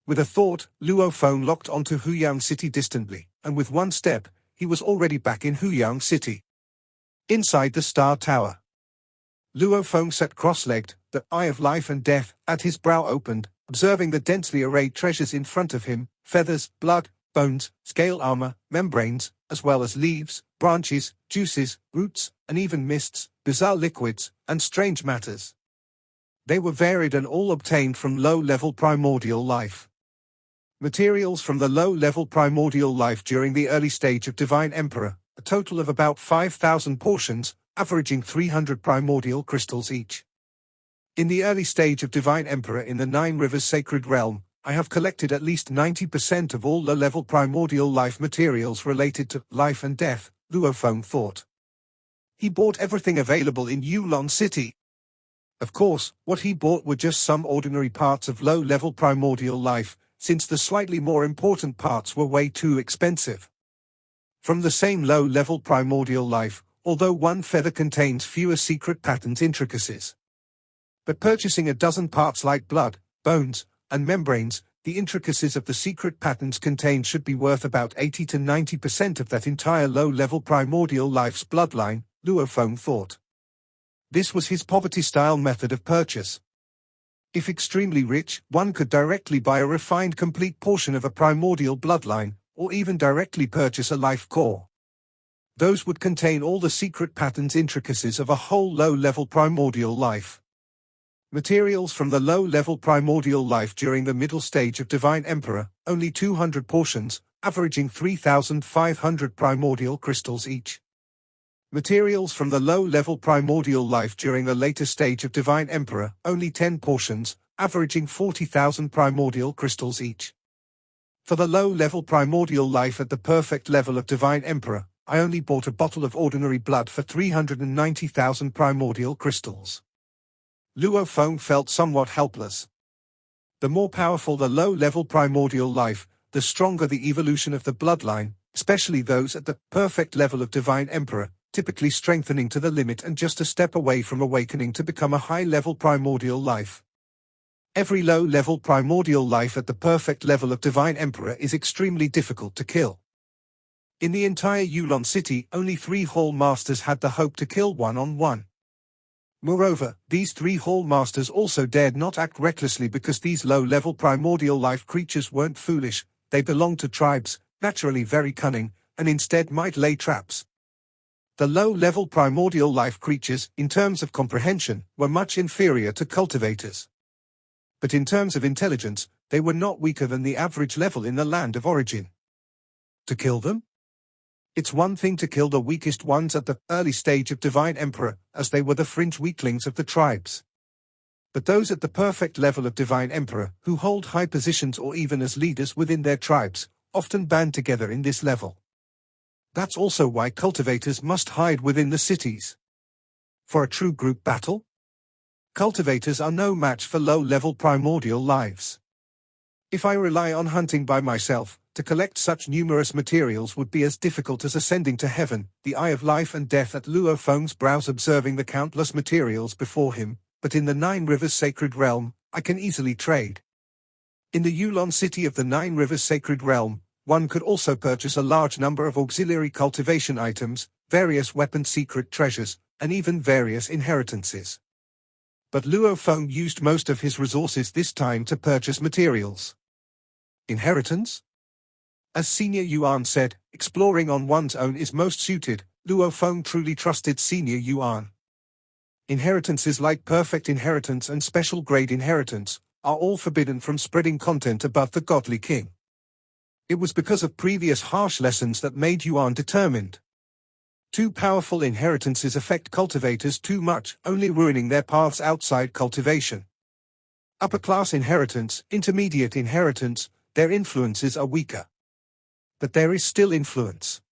[SPEAKER 1] With a thought, Luo Feng locked onto Huyang City distantly, and with one step, he was already back in Huyang City. Inside the Star Tower, Luo Feng sat cross-legged, the Eye of Life and Death at his brow opened, observing the densely arrayed treasures in front of him: feathers, blood, bones, scale armor, membranes, as well as leaves, branches, juices, roots, and even mists, bizarre liquids, and strange matters. They were varied and all obtained from low-level primordial life. Materials from the low-level primordial life during the early stage of Divine Emperor, a total of about 5,000 portions, averaging 300 primordial crystals each. In the early stage of Divine Emperor in the Nine Rivers Sacred Realm, I have collected at least 90% of all low-level primordial life materials related to life and death, Luo Feng thought. He bought everything available in Yulon City. Of course, what he bought were just some ordinary parts of low-level primordial life, since the slightly more important parts were way too expensive. From the same low-level primordial life, although one feather contains fewer secret patterns intricacies. But purchasing a dozen parts like blood, bones, and membranes, the intricacies of the secret patterns contained should be worth about 80 to 90% of that entire low-level primordial life's bloodline, Luo Feng thought. This was his poverty-style method of purchase. If extremely rich, one could directly buy a refined complete portion of a primordial bloodline, or even directly purchase a life core. Those would contain all the secret patterns intricacies of a whole low-level primordial life. Materials from the low-level primordial life during the middle stage of Divine Emperor, only 200 portions, averaging 3,500 primordial crystals each. Materials from the low-level primordial life during the later stage of Divine Emperor, only 10 portions, averaging 40,000 primordial crystals each. For the low-level primordial life at the perfect level of Divine Emperor, I only bought a bottle of ordinary blood for 390,000 primordial crystals. Luo Feng felt somewhat helpless. The more powerful the low-level primordial life, the stronger the evolution of the bloodline, especially those at the perfect level of Divine Emperor, typically strengthening to the limit and just a step away from awakening to become a high-level primordial life. Every low-level primordial life at the perfect level of Divine Emperor is extremely difficult to kill. In the entire Yulon City, only 3 Hall Masters had the hope to kill one-on-one. Moreover, these 3 Hall Masters also dared not act recklessly because these low-level primordial life creatures weren't foolish, they belonged to tribes, naturally very cunning, and instead might lay traps. The low-level primordial life creatures, in terms of comprehension, were much inferior to cultivators. But in terms of intelligence, they were not weaker than the average level in the land of origin. To kill them? It's one thing to kill the weakest ones at the early stage of Divine Emperor, as they were the fringe weaklings of the tribes. But those at the perfect level of Divine Emperor, who hold high positions or even as leaders within their tribes, often band together in this level. That's also why cultivators must hide within the cities. For a true group battle? Cultivators are no match for low-level primordial lives. If I rely on hunting by myself, to collect such numerous materials would be as difficult as ascending to heaven, the Eye of Life and Death at Luo Feng's brows observing the countless materials before him, but in the Nine Rivers Sacred Realm, I can easily trade. In the Yulon City of the Nine Rivers Sacred Realm, one could also purchase a large number of auxiliary cultivation items, various weapon secret treasures, and even various inheritances. But Luo Feng used most of his resources this time to purchase materials. Inheritance? As Senior Yuan said, exploring on one's own is most suited. Luo Feng truly trusted Senior Yuan. Inheritances like perfect inheritance and special grade inheritance are all forbidden from spreading content above the godly king. It was because of previous harsh lessons that made Yuan determined. Too powerful inheritances affect cultivators too much, only ruining their paths outside cultivation. Upper-class inheritance, intermediate inheritance, their influences are weaker. But there is still influence.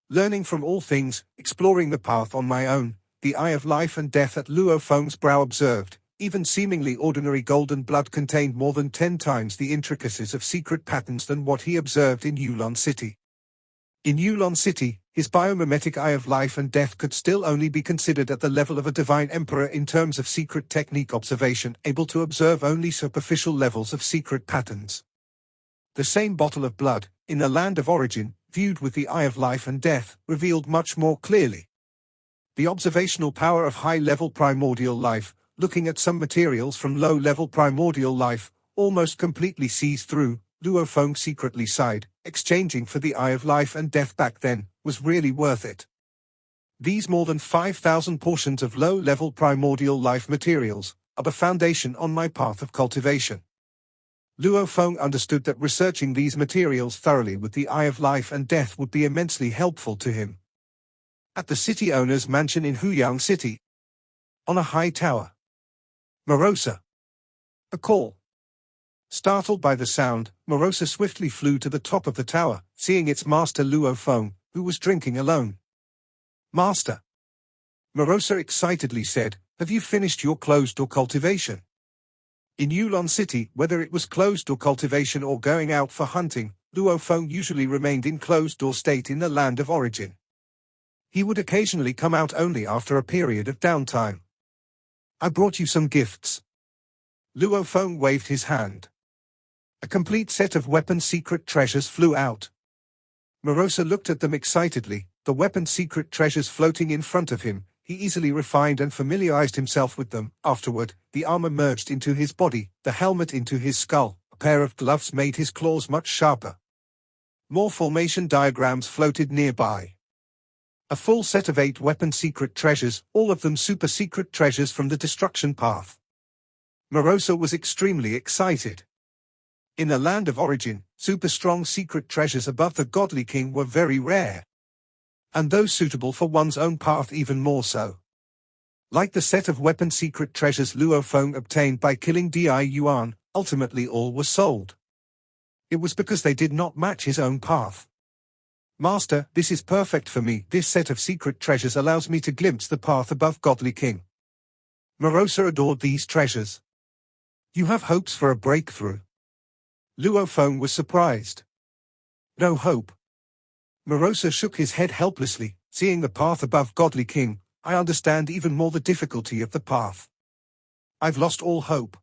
[SPEAKER 1] Learning from all things, exploring the path on my own, the eye of life and death at Luo Feng's brow observed, even seemingly ordinary golden blood contained more than 10 times the intricacies of secret patterns than what he observed in Yulon City. In Yulon City, his biomimetic eye of life and death could still only be considered at the level of a divine emperor in terms of secret technique observation, able to observe only superficial levels of secret patterns. The same bottle of blood, in the land of origin, viewed with the eye of life and death, revealed much more clearly. The observational power of high-level primordial life, looking at some materials from low-level primordial life, almost completely sees through. Luo Feng secretly sighed. Exchanging for the eye of life and death back then was really worth it. These more than 5,000 portions of low-level primordial life materials are the foundation on my path of cultivation. Luo Feng understood that researching these materials thoroughly with the eye of life and death would be immensely helpful to him. At the city owner's mansion in Huyang City. On a high tower. Morosa. A call. Startled by the sound, Morosa swiftly flew to the top of the tower, seeing its master Luo Feng, who was drinking alone. Master. Morosa excitedly said, have you finished your closed-door cultivation? In Yulon City, whether it was closed-door cultivation or going out for hunting, Luo Feng usually remained in closed-door state in the land of origin. He would occasionally come out only after a period of downtime. I brought you some gifts. Luo Feng waved his hand. A complete set of weapon secret treasures flew out. Morosa looked at them excitedly, the weapon secret treasures floating in front of him. He easily refined and familiarized himself with them. Afterward, the armor merged into his body, the helmet into his skull. A pair of gloves made his claws much sharper. More formation diagrams floated nearby. A full set of 8 weapon secret treasures, all of them super secret treasures from the destruction path. Morosa was extremely excited. In the land of origin, super strong secret treasures above the godly king were very rare. And those suitable for one's own path even more so. Like the set of weapon secret treasures Luo Feng obtained by killing Di Yuan, ultimately all were sold. It was because they did not match his own path. Master, this is perfect for me. This set of secret treasures allows me to glimpse the path above godly king. Morosa adored these treasures. You have hopes for a breakthrough? Luo Feng was surprised. No hope. Morosa shook his head helplessly, seeing the path above godly king. I understand even more the difficulty of the path. I've lost all hope.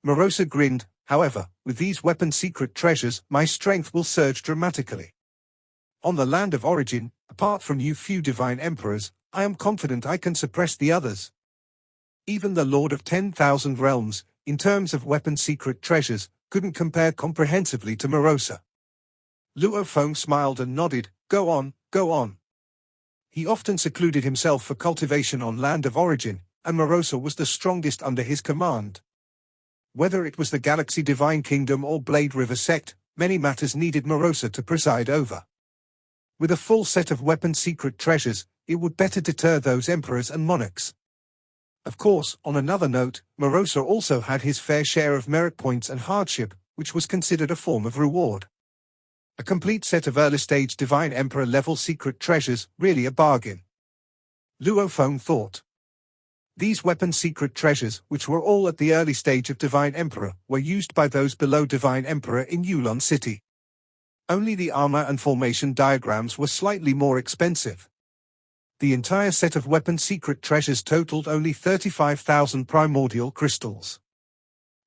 [SPEAKER 1] Morosa grinned. However, with these weapon secret treasures, my strength will surge dramatically. On the land of origin, apart from you few divine emperors, I am confident I can suppress the others. Even the Lord of 10,000 realms, in terms of weapon secret treasures, couldn't compare comprehensively to Morosa. Luo Feng smiled and nodded. Go on, go on. He often secluded himself for cultivation on land of origin, and Morosa was the strongest under his command. Whether it was the Galaxy Divine Kingdom or Blade River Sect, many matters needed Morosa to preside over. With a full set of weapon secret treasures, it would better deter those emperors and monarchs. Of course, on another note, Morosa also had his fair share of merit points and hardship, which was considered a form of reward. A complete set of early-stage Divine Emperor-level secret treasures, really a bargain. Luo Feng thought. These weapon secret treasures, which were all at the early stage of Divine Emperor, were used by those below Divine Emperor in Yulon City. Only the armor and formation diagrams were slightly more expensive. The entire set of weapon secret treasures totaled only 35,000 primordial crystals.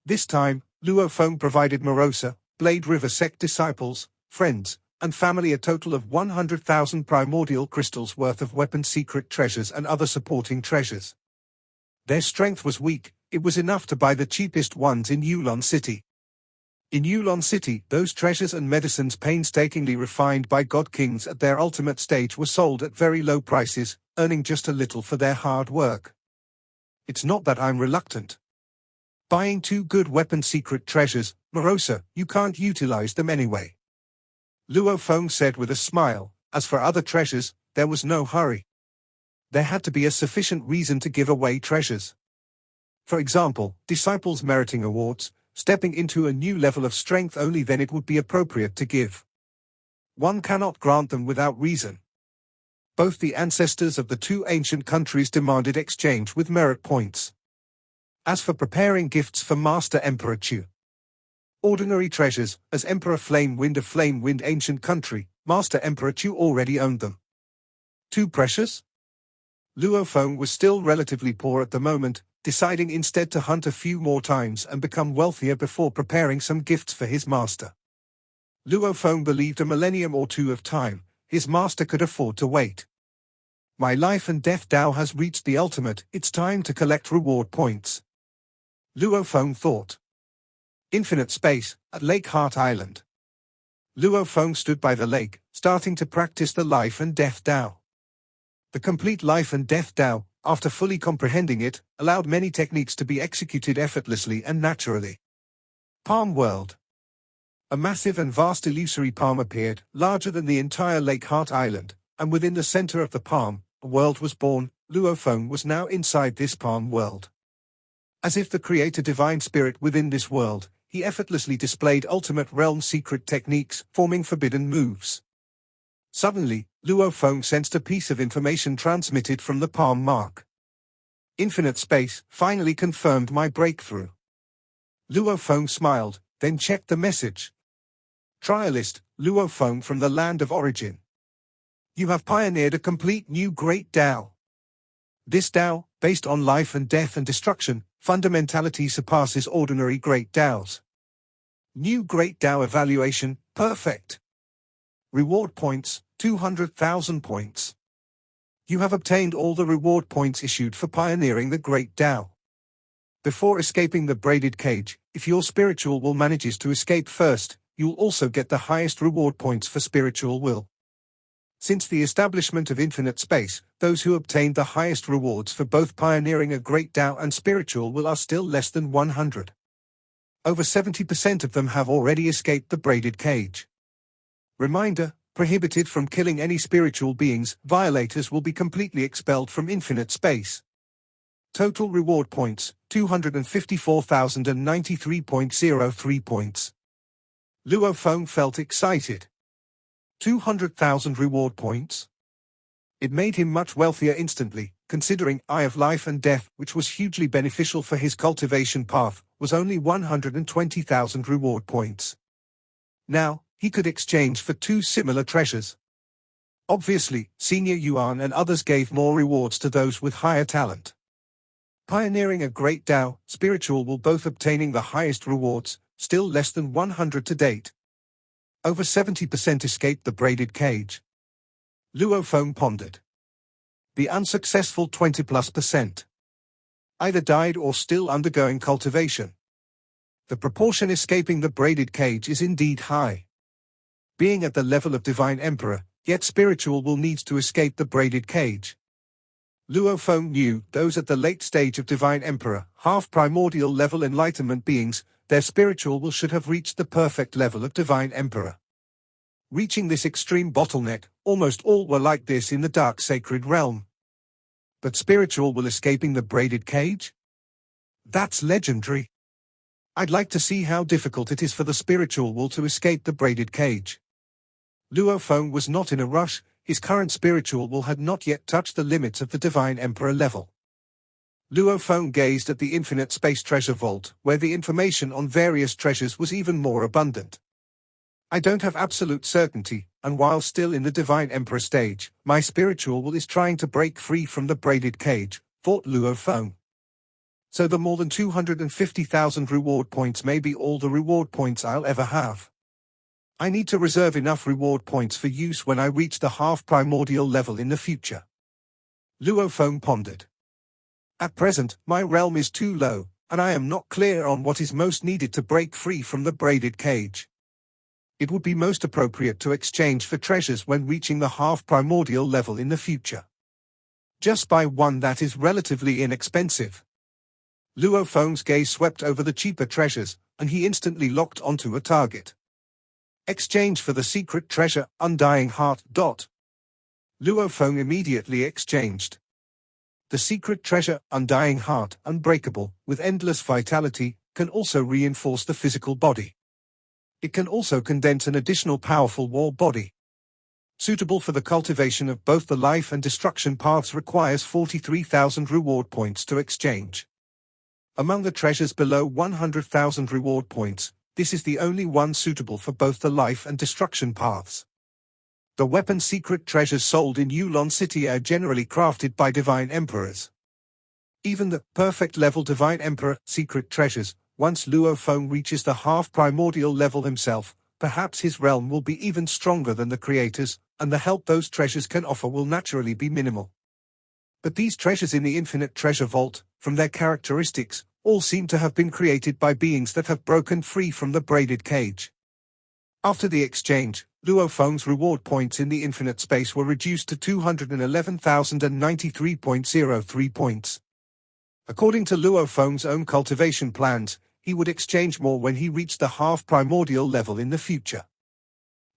[SPEAKER 1] This time, Luo Feng provided Morosa, Blade River Sect disciples, friends, and family a total of 100,000 primordial crystals worth of weapon secret treasures and other supporting treasures. Their strength was weak, it was enough to buy the cheapest ones in Yulon City. In Yulon City, those treasures and medicines painstakingly refined by god kings at their ultimate stage were sold at very low prices, earning just a little for their hard work. It's not that I'm reluctant. Buying 2 good weapon secret treasures, Morosa, you can't utilize them anyway. Luo Feng said with a smile. As for other treasures, there was no hurry. There had to be a sufficient reason to give away treasures. For example, disciples meriting awards, stepping into a new level of strength, only then it would be appropriate to give. One cannot grant them without reason. Both the ancestors of the 2 ancient countries demanded exchange with merit points. As for preparing gifts for Master Emperor Qu, ordinary treasures, as Emperor Flamewind of Flamewind ancient country, Master Emperor Qu already owned them. Too precious? Luo Feng was still relatively poor at the moment, deciding instead to hunt a few more times and become wealthier before preparing some gifts for his master. Luo Feng believed a millennium or 2 of time, his master could afford to wait. My life and death Dao has reached the ultimate, it's time to collect reward points. Luo Feng thought. Infinite space, at Lake Heart Island. Luo Feng stood by the lake, starting to practice the life and death Dao. The complete life and death Dao, after fully comprehending it, allowed many techniques to be executed effortlessly and naturally. Palm World. A massive and vast illusory palm appeared, larger than the entire Lake Heart Island, and within the center of the palm, a world was born. Luo Feng was now inside this palm world. As if the creator divine spirit within this world, he effortlessly displayed ultimate realm secret techniques, forming forbidden moves. Suddenly, Luo Feng sensed a piece of information transmitted from the palm mark. Infinite space finally confirmed my breakthrough. Luo Feng smiled, then checked the message. Trialist, Luo Feng from the land of origin. You have pioneered a complete new great Dao. This Dao, based on life and death and destruction, fundamentality surpasses ordinary great Daos. New great Dao evaluation, perfect. Reward points, 200,000 points. You have obtained all the reward points issued for pioneering the great Dao. Before escaping the braided cage, if your spiritual will manages to escape first, you'll also get the highest reward points for spiritual will. Since the establishment of infinite space, those who obtained the highest rewards for both pioneering a great Dao and spiritual will are still less than 100. Over 70% of them have already escaped the braided cage. Reminder, prohibited from killing any spiritual beings, violators will be completely expelled from infinite space. Total reward points, 254,093.03 points. Luo Feng felt excited. 200,000 reward points? It made him much wealthier instantly, considering Eye of Life and Death, which was hugely beneficial for his cultivation path, was only 120,000 reward points. Now, he could exchange for 2 similar treasures. Obviously, Senior Yuan and others gave more rewards to those with higher talent. Pioneering a great Dao, spiritual will both obtaining the highest rewards, still less than 100 to date. Over 70% escaped the braided cage. Luo Feng pondered. The unsuccessful 20+% either died or still undergoing cultivation. The proportion escaping the braided cage is indeed high. Being at the level of Divine Emperor, yet spiritual will needs to escape the braided cage. Luo Feng knew those at the late stage of Divine Emperor, half-primordial level enlightenment beings, their spiritual will should have reached the perfect level of Divine Emperor. Reaching this extreme bottleneck, almost all were like this in the dark sacred realm. But spiritual will escaping the braided cage? That's legendary. I'd like to see how difficult it is for the spiritual will to escape the braided cage. Luo Feng was not in a rush, his current spiritual will had not yet touched the limits of the Divine Emperor level. Luo Feng gazed at the infinite space treasure vault, where the information on various treasures was even more abundant. I don't have absolute certainty, and while still in the Divine Emperor stage, my spiritual will is trying to break free from the braided cage, thought Luo Feng. So the more than 250,000 reward points may be all the reward points I'll ever have. I need to reserve enough reward points for use when I reach the half-primordial level in the future. Luo Feng pondered. At present, my realm is too low, and I am not clear on what is most needed to break free from the braided cage. It would be most appropriate to exchange for treasures when reaching the half-primordial level in the future. Just buy one that is relatively inexpensive. Luo Feng's gaze swept over the cheaper treasures, and he instantly locked onto a target. Exchange for the secret treasure, Undying Heart. Luo Feng immediately exchanged. The secret treasure, Undying Heart, unbreakable, with endless vitality, can also reinforce the physical body. It can also condense an additional powerful war body. Suitable for the cultivation of both the life and destruction paths, requires 43,000 reward points to exchange. Among the treasures below 100,000 reward points, this is the only one suitable for both the life and destruction paths. The weapon secret treasures sold in Yulon City are generally crafted by divine emperors. Even the perfect level divine emperor secret treasures, once Luo Feng reaches the half-primordial level himself, perhaps his realm will be even stronger than the creators, and the help those treasures can offer will naturally be minimal. But these treasures in the infinite treasure vault, from their characteristics, all seem to have been created by beings that have broken free from the braided cage. After the exchange, Luo Feng's reward points in the infinite space were reduced to 211,093.03 points. According to Luo Feng's own cultivation plans, he would exchange more when he reached the half-primordial level in the future.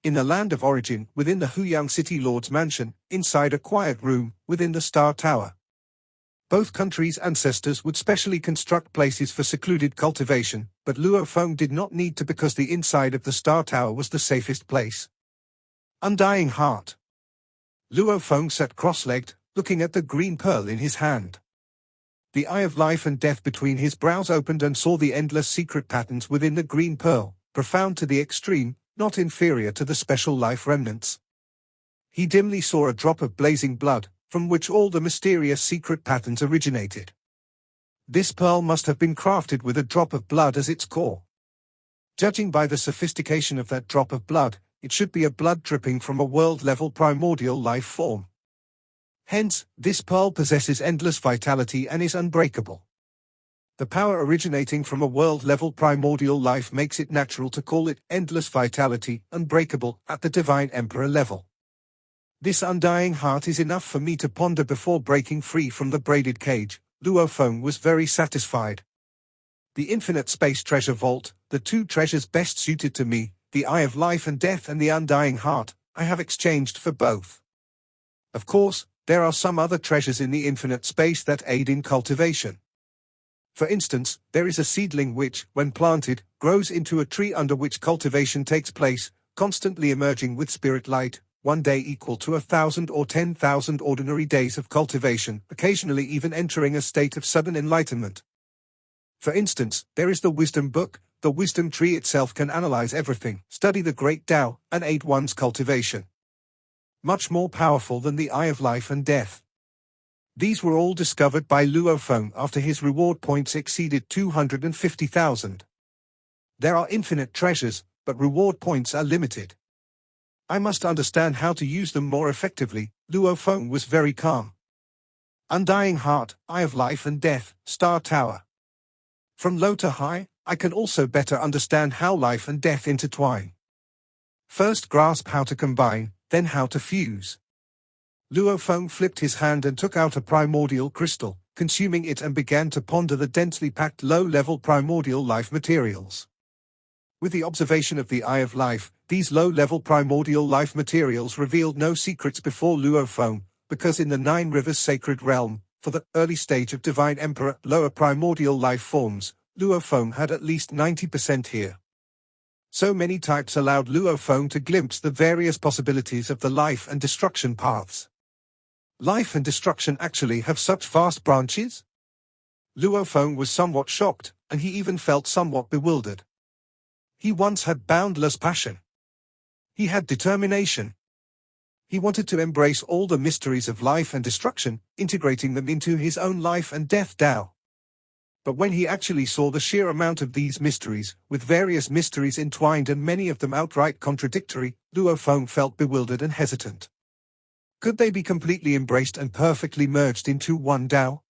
[SPEAKER 1] In the land of origin, within the Huyang City Lord's mansion, inside a quiet room, within the Star Tower. Both countries' ancestors would specially construct places for secluded cultivation, but Luo Feng did not need to because the inside of the Star Tower was the safest place. Undying Heart. Luo Feng sat cross-legged, looking at the green pearl in his hand. The eye of life and death between his brows opened and saw the endless secret patterns within the green pearl, profound to the extreme, not inferior to the special life remnants. He dimly saw a drop of blazing blood, from which all the mysterious secret patterns originated. This pearl must have been crafted with a drop of blood as its core. Judging by the sophistication of that drop of blood, it should be a blood dripping from a world-level primordial life form. Hence, this pearl possesses endless vitality and is unbreakable. The power originating from a world-level primordial life makes it natural to call it endless vitality, unbreakable, at the divine emperor level. This undying heart is enough for me to ponder before breaking free from the braided cage. Luo Feng was very satisfied. The infinite space treasure vault, the two treasures best suited to me, the eye of life and death and the undying heart, I have exchanged for both. Of course, there are some other treasures in the infinite space that aid in cultivation. For instance, there is a seedling which, when planted, grows into a tree under which cultivation takes place, constantly emerging with spirit light, one day equal to 1,000 or 10,000 ordinary days of cultivation, occasionally even entering a state of sudden enlightenment. For instance, there is the wisdom book. The wisdom tree itself can analyze everything, study the great Tao, and aid one's cultivation. Much more powerful than the eye of life and death. These were all discovered by Luo Feng after his reward points exceeded 250,000. There are infinite treasures, but reward points are limited. I must understand how to use them more effectively. Luo Feng was very calm. Undying Heart, Eye of Life and Death, Star Tower. From low to high, I can also better understand how life and death intertwine. First grasp how to combine, then how to fuse. Luo Feng flipped his hand and took out a primordial crystal, consuming it and began to ponder the densely packed low-level primordial life materials. With the observation of the Eye of Life, these low-level primordial life materials revealed no secrets before Luo Feng, because in the Nine Rivers Sacred Realm, for the early stage of Divine Emperor lower primordial life forms, Luo Feng had at least 90% here. So many types allowed Luo Feng to glimpse the various possibilities of the life and destruction paths. Life and destruction actually have such vast branches? Luo Feng was somewhat shocked, and he even felt somewhat bewildered. He once had boundless passion. He had determination. He wanted to embrace all the mysteries of life and destruction, integrating them into his own life and death Tao. But when he actually saw the sheer amount of these mysteries, with various mysteries entwined and many of them outright contradictory, Luo Feng felt bewildered and hesitant. Could they be completely embraced and perfectly merged into one Tao?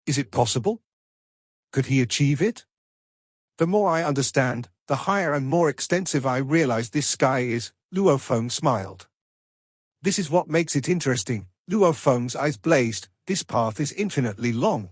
[SPEAKER 1] Is it possible? Could he achieve it? The more I understand, the higher and more extensive I realize this sky is. Luo Feng smiled. This is what makes it interesting. Luo Feng's eyes blazed. This path is infinitely long.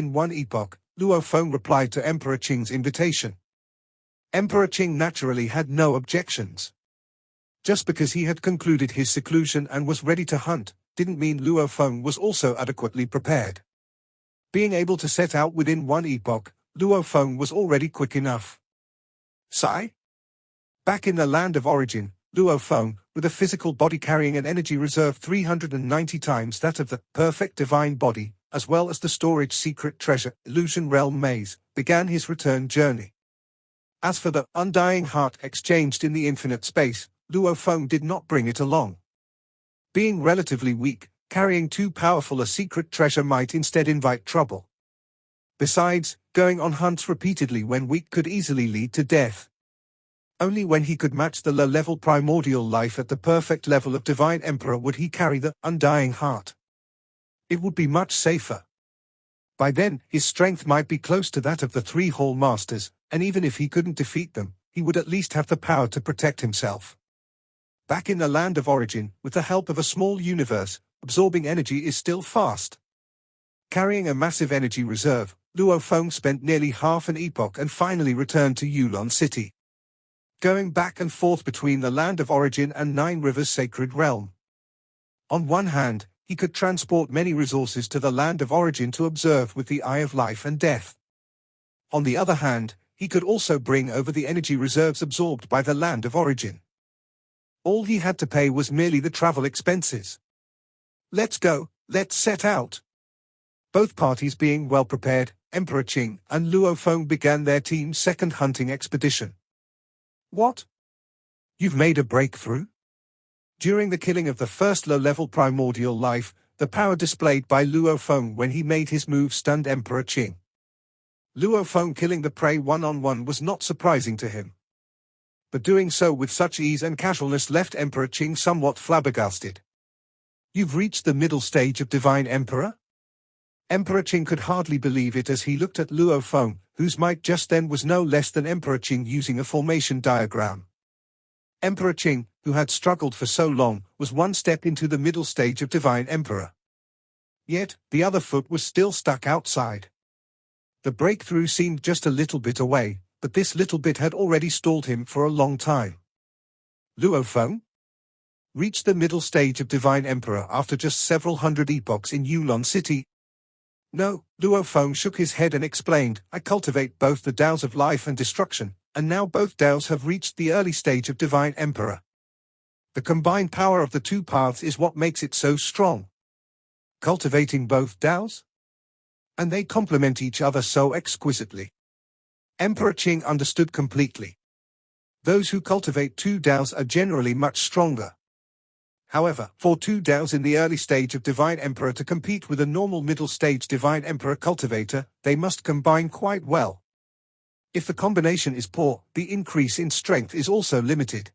[SPEAKER 1] within one epoch, Luo Feng replied to Emperor Qing's invitation. Emperor Qing naturally had no objections. Just because he had concluded his seclusion and was ready to hunt, didn't mean Luo Feng was also adequately prepared. Being able to set out within one epoch, Luo Feng was already quick enough. Sigh? Back in the land of origin, Luo Feng, with a physical body carrying an energy reserve 390 times that of the perfect divine body, as well as the storage secret treasure, illusion realm maze, began his return journey. As for the undying heart exchanged in the infinite space, Luo Feng did not bring it along. Being relatively weak, carrying too powerful a secret treasure might instead invite trouble. Besides, going on hunts repeatedly when weak could easily lead to death. Only when he could match the low-level primordial life at the perfect level of Divine Emperor would he carry the undying heart. It would be much safer. By then, his strength might be close to that of the three Hall Masters, and even if he couldn't defeat them, he would at least have the power to protect himself. Back in the land of origin, with the help of a small universe, absorbing energy is still fast. Carrying a massive energy reserve, Luo Feng spent nearly half an epoch and finally returned to Yulon City. Going back and forth between the land of origin and Nine Rivers Sacred Realm. On one hand, he could transport many resources to the land of origin to observe with the Eye of Life and Death. On the other hand, he could also bring over the energy reserves absorbed by the land of origin. All he had to pay was merely the travel expenses. Let's go, let's set out. Both parties being well prepared, Emperor Qing and Luo Feng began their team's second hunting expedition. What? You've made a breakthrough? During the killing of the first low-level primordial life, the power displayed by Luo Feng when he made his move stunned Emperor Qing. Luo Feng killing the prey one-on-one was not surprising to him. But doing so with such ease and casualness left Emperor Qing somewhat flabbergasted. You've reached the middle stage of Divine Emperor? Emperor Qing could hardly believe it as he looked at Luo Feng, whose might just then was no less than Emperor Qing using a formation diagram. Emperor Qing, who had struggled for so long, was one step into the middle stage of Divine Emperor. Yet, the other foot was still stuck outside. The breakthrough seemed just a little bit away, but this little bit had already stalled him for a long time. Luo Feng reached the middle stage of Divine Emperor after just several hundred epochs in Yulon City. No, Luo Feng shook his head and explained, I cultivate both the Taos of life and destruction, and now both Taos have reached the early stage of Divine Emperor. The combined power of the two paths is what makes it so strong. Cultivating both Daos? And they complement each other so exquisitely. Emperor Qing understood completely. Those who cultivate two Daos are generally much stronger. However, for two Daos in the early stage of Divine Emperor to compete with a normal middle stage Divine Emperor cultivator, they must combine quite well. If the combination is poor, the increase in strength is also limited.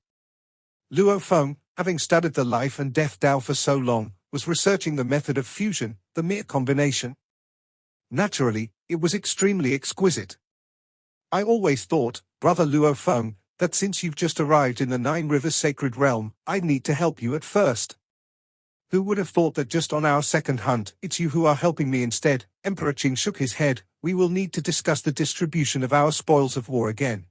[SPEAKER 1] Luo Feng, having studied the life and death Dao for so long, was researching the method of fusion, the mere combination. Naturally, it was extremely exquisite. I always thought, Brother Luo Feng, that since you've just arrived in the Nine Rivers Sacred Realm, I'd need to help you at first. Who would have thought that just on our second hunt, it's you who are helping me instead? Emperor Qing shook his head. We will need to discuss the distribution of our spoils of war again.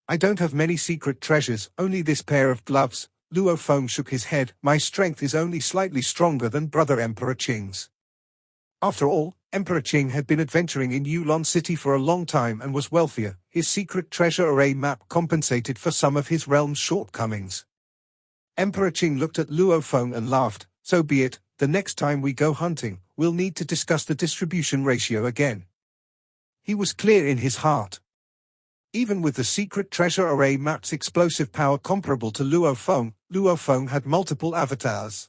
[SPEAKER 1] I don't have many secret treasures, only this pair of gloves. Luo Feng shook his head. My strength is only slightly stronger than Brother Emperor Qing's. After all, Emperor Qing had been adventuring in Yulon City for a long time and was wealthier. His secret treasure array map compensated for some of his realm's shortcomings. Emperor Qing looked at Luo Feng and laughed. So be it, the next time we go hunting, we'll need to discuss the distribution ratio again. He was clear in his heart. Even with the secret treasure array map's explosive power comparable to Luo Feng had multiple avatars.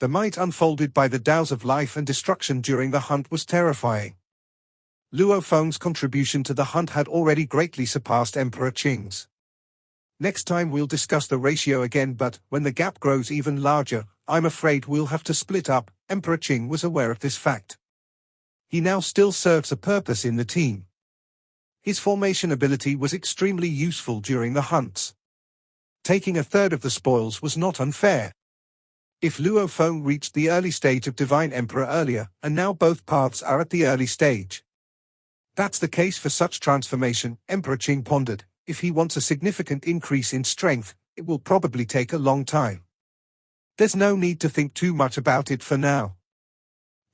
[SPEAKER 1] The might unfolded by the Daos of life and destruction during the hunt was terrifying. Luo Feng's contribution to the hunt had already greatly surpassed Emperor Qing's. Next time we'll discuss the ratio again, but when the gap grows even larger, I'm afraid we'll have to split up. Emperor Qing was aware of this fact. He now still serves a purpose in the team. His formation ability was extremely useful during the hunts. Taking a third of the spoils was not unfair. If Luo Feng reached the early stage of Divine Emperor earlier, and now both paths are at the early stage. That's the case for such transformation, Emperor Qing pondered. If he wants a significant increase in strength, it will probably take a long time. There's no need to think too much about it for now.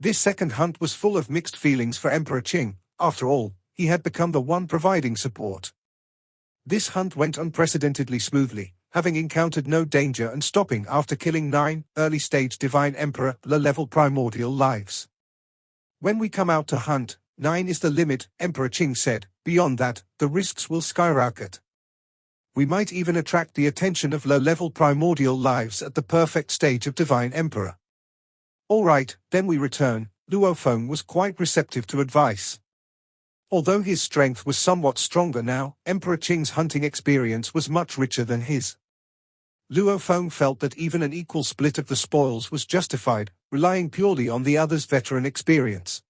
[SPEAKER 1] This second hunt was full of mixed feelings for Emperor Qing. After all, he had become the one providing support. This hunt went unprecedentedly smoothly, having encountered no danger and stopping after killing 9 early-stage Divine Emperor low-level primordial lives. When we come out to hunt, 9 is the limit, Emperor Qing said. Beyond that, the risks will skyrocket. We might even attract the attention of low-level primordial lives at the perfect stage of Divine Emperor. All right, then we return. Luo Feng was quite receptive to advice. Although his strength was somewhat stronger now, Emperor Qing's hunting experience was much richer than his. Luo Feng felt that even an equal split of the spoils was justified, relying purely on the other's veteran experience.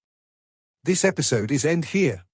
[SPEAKER 1] This episode is end here.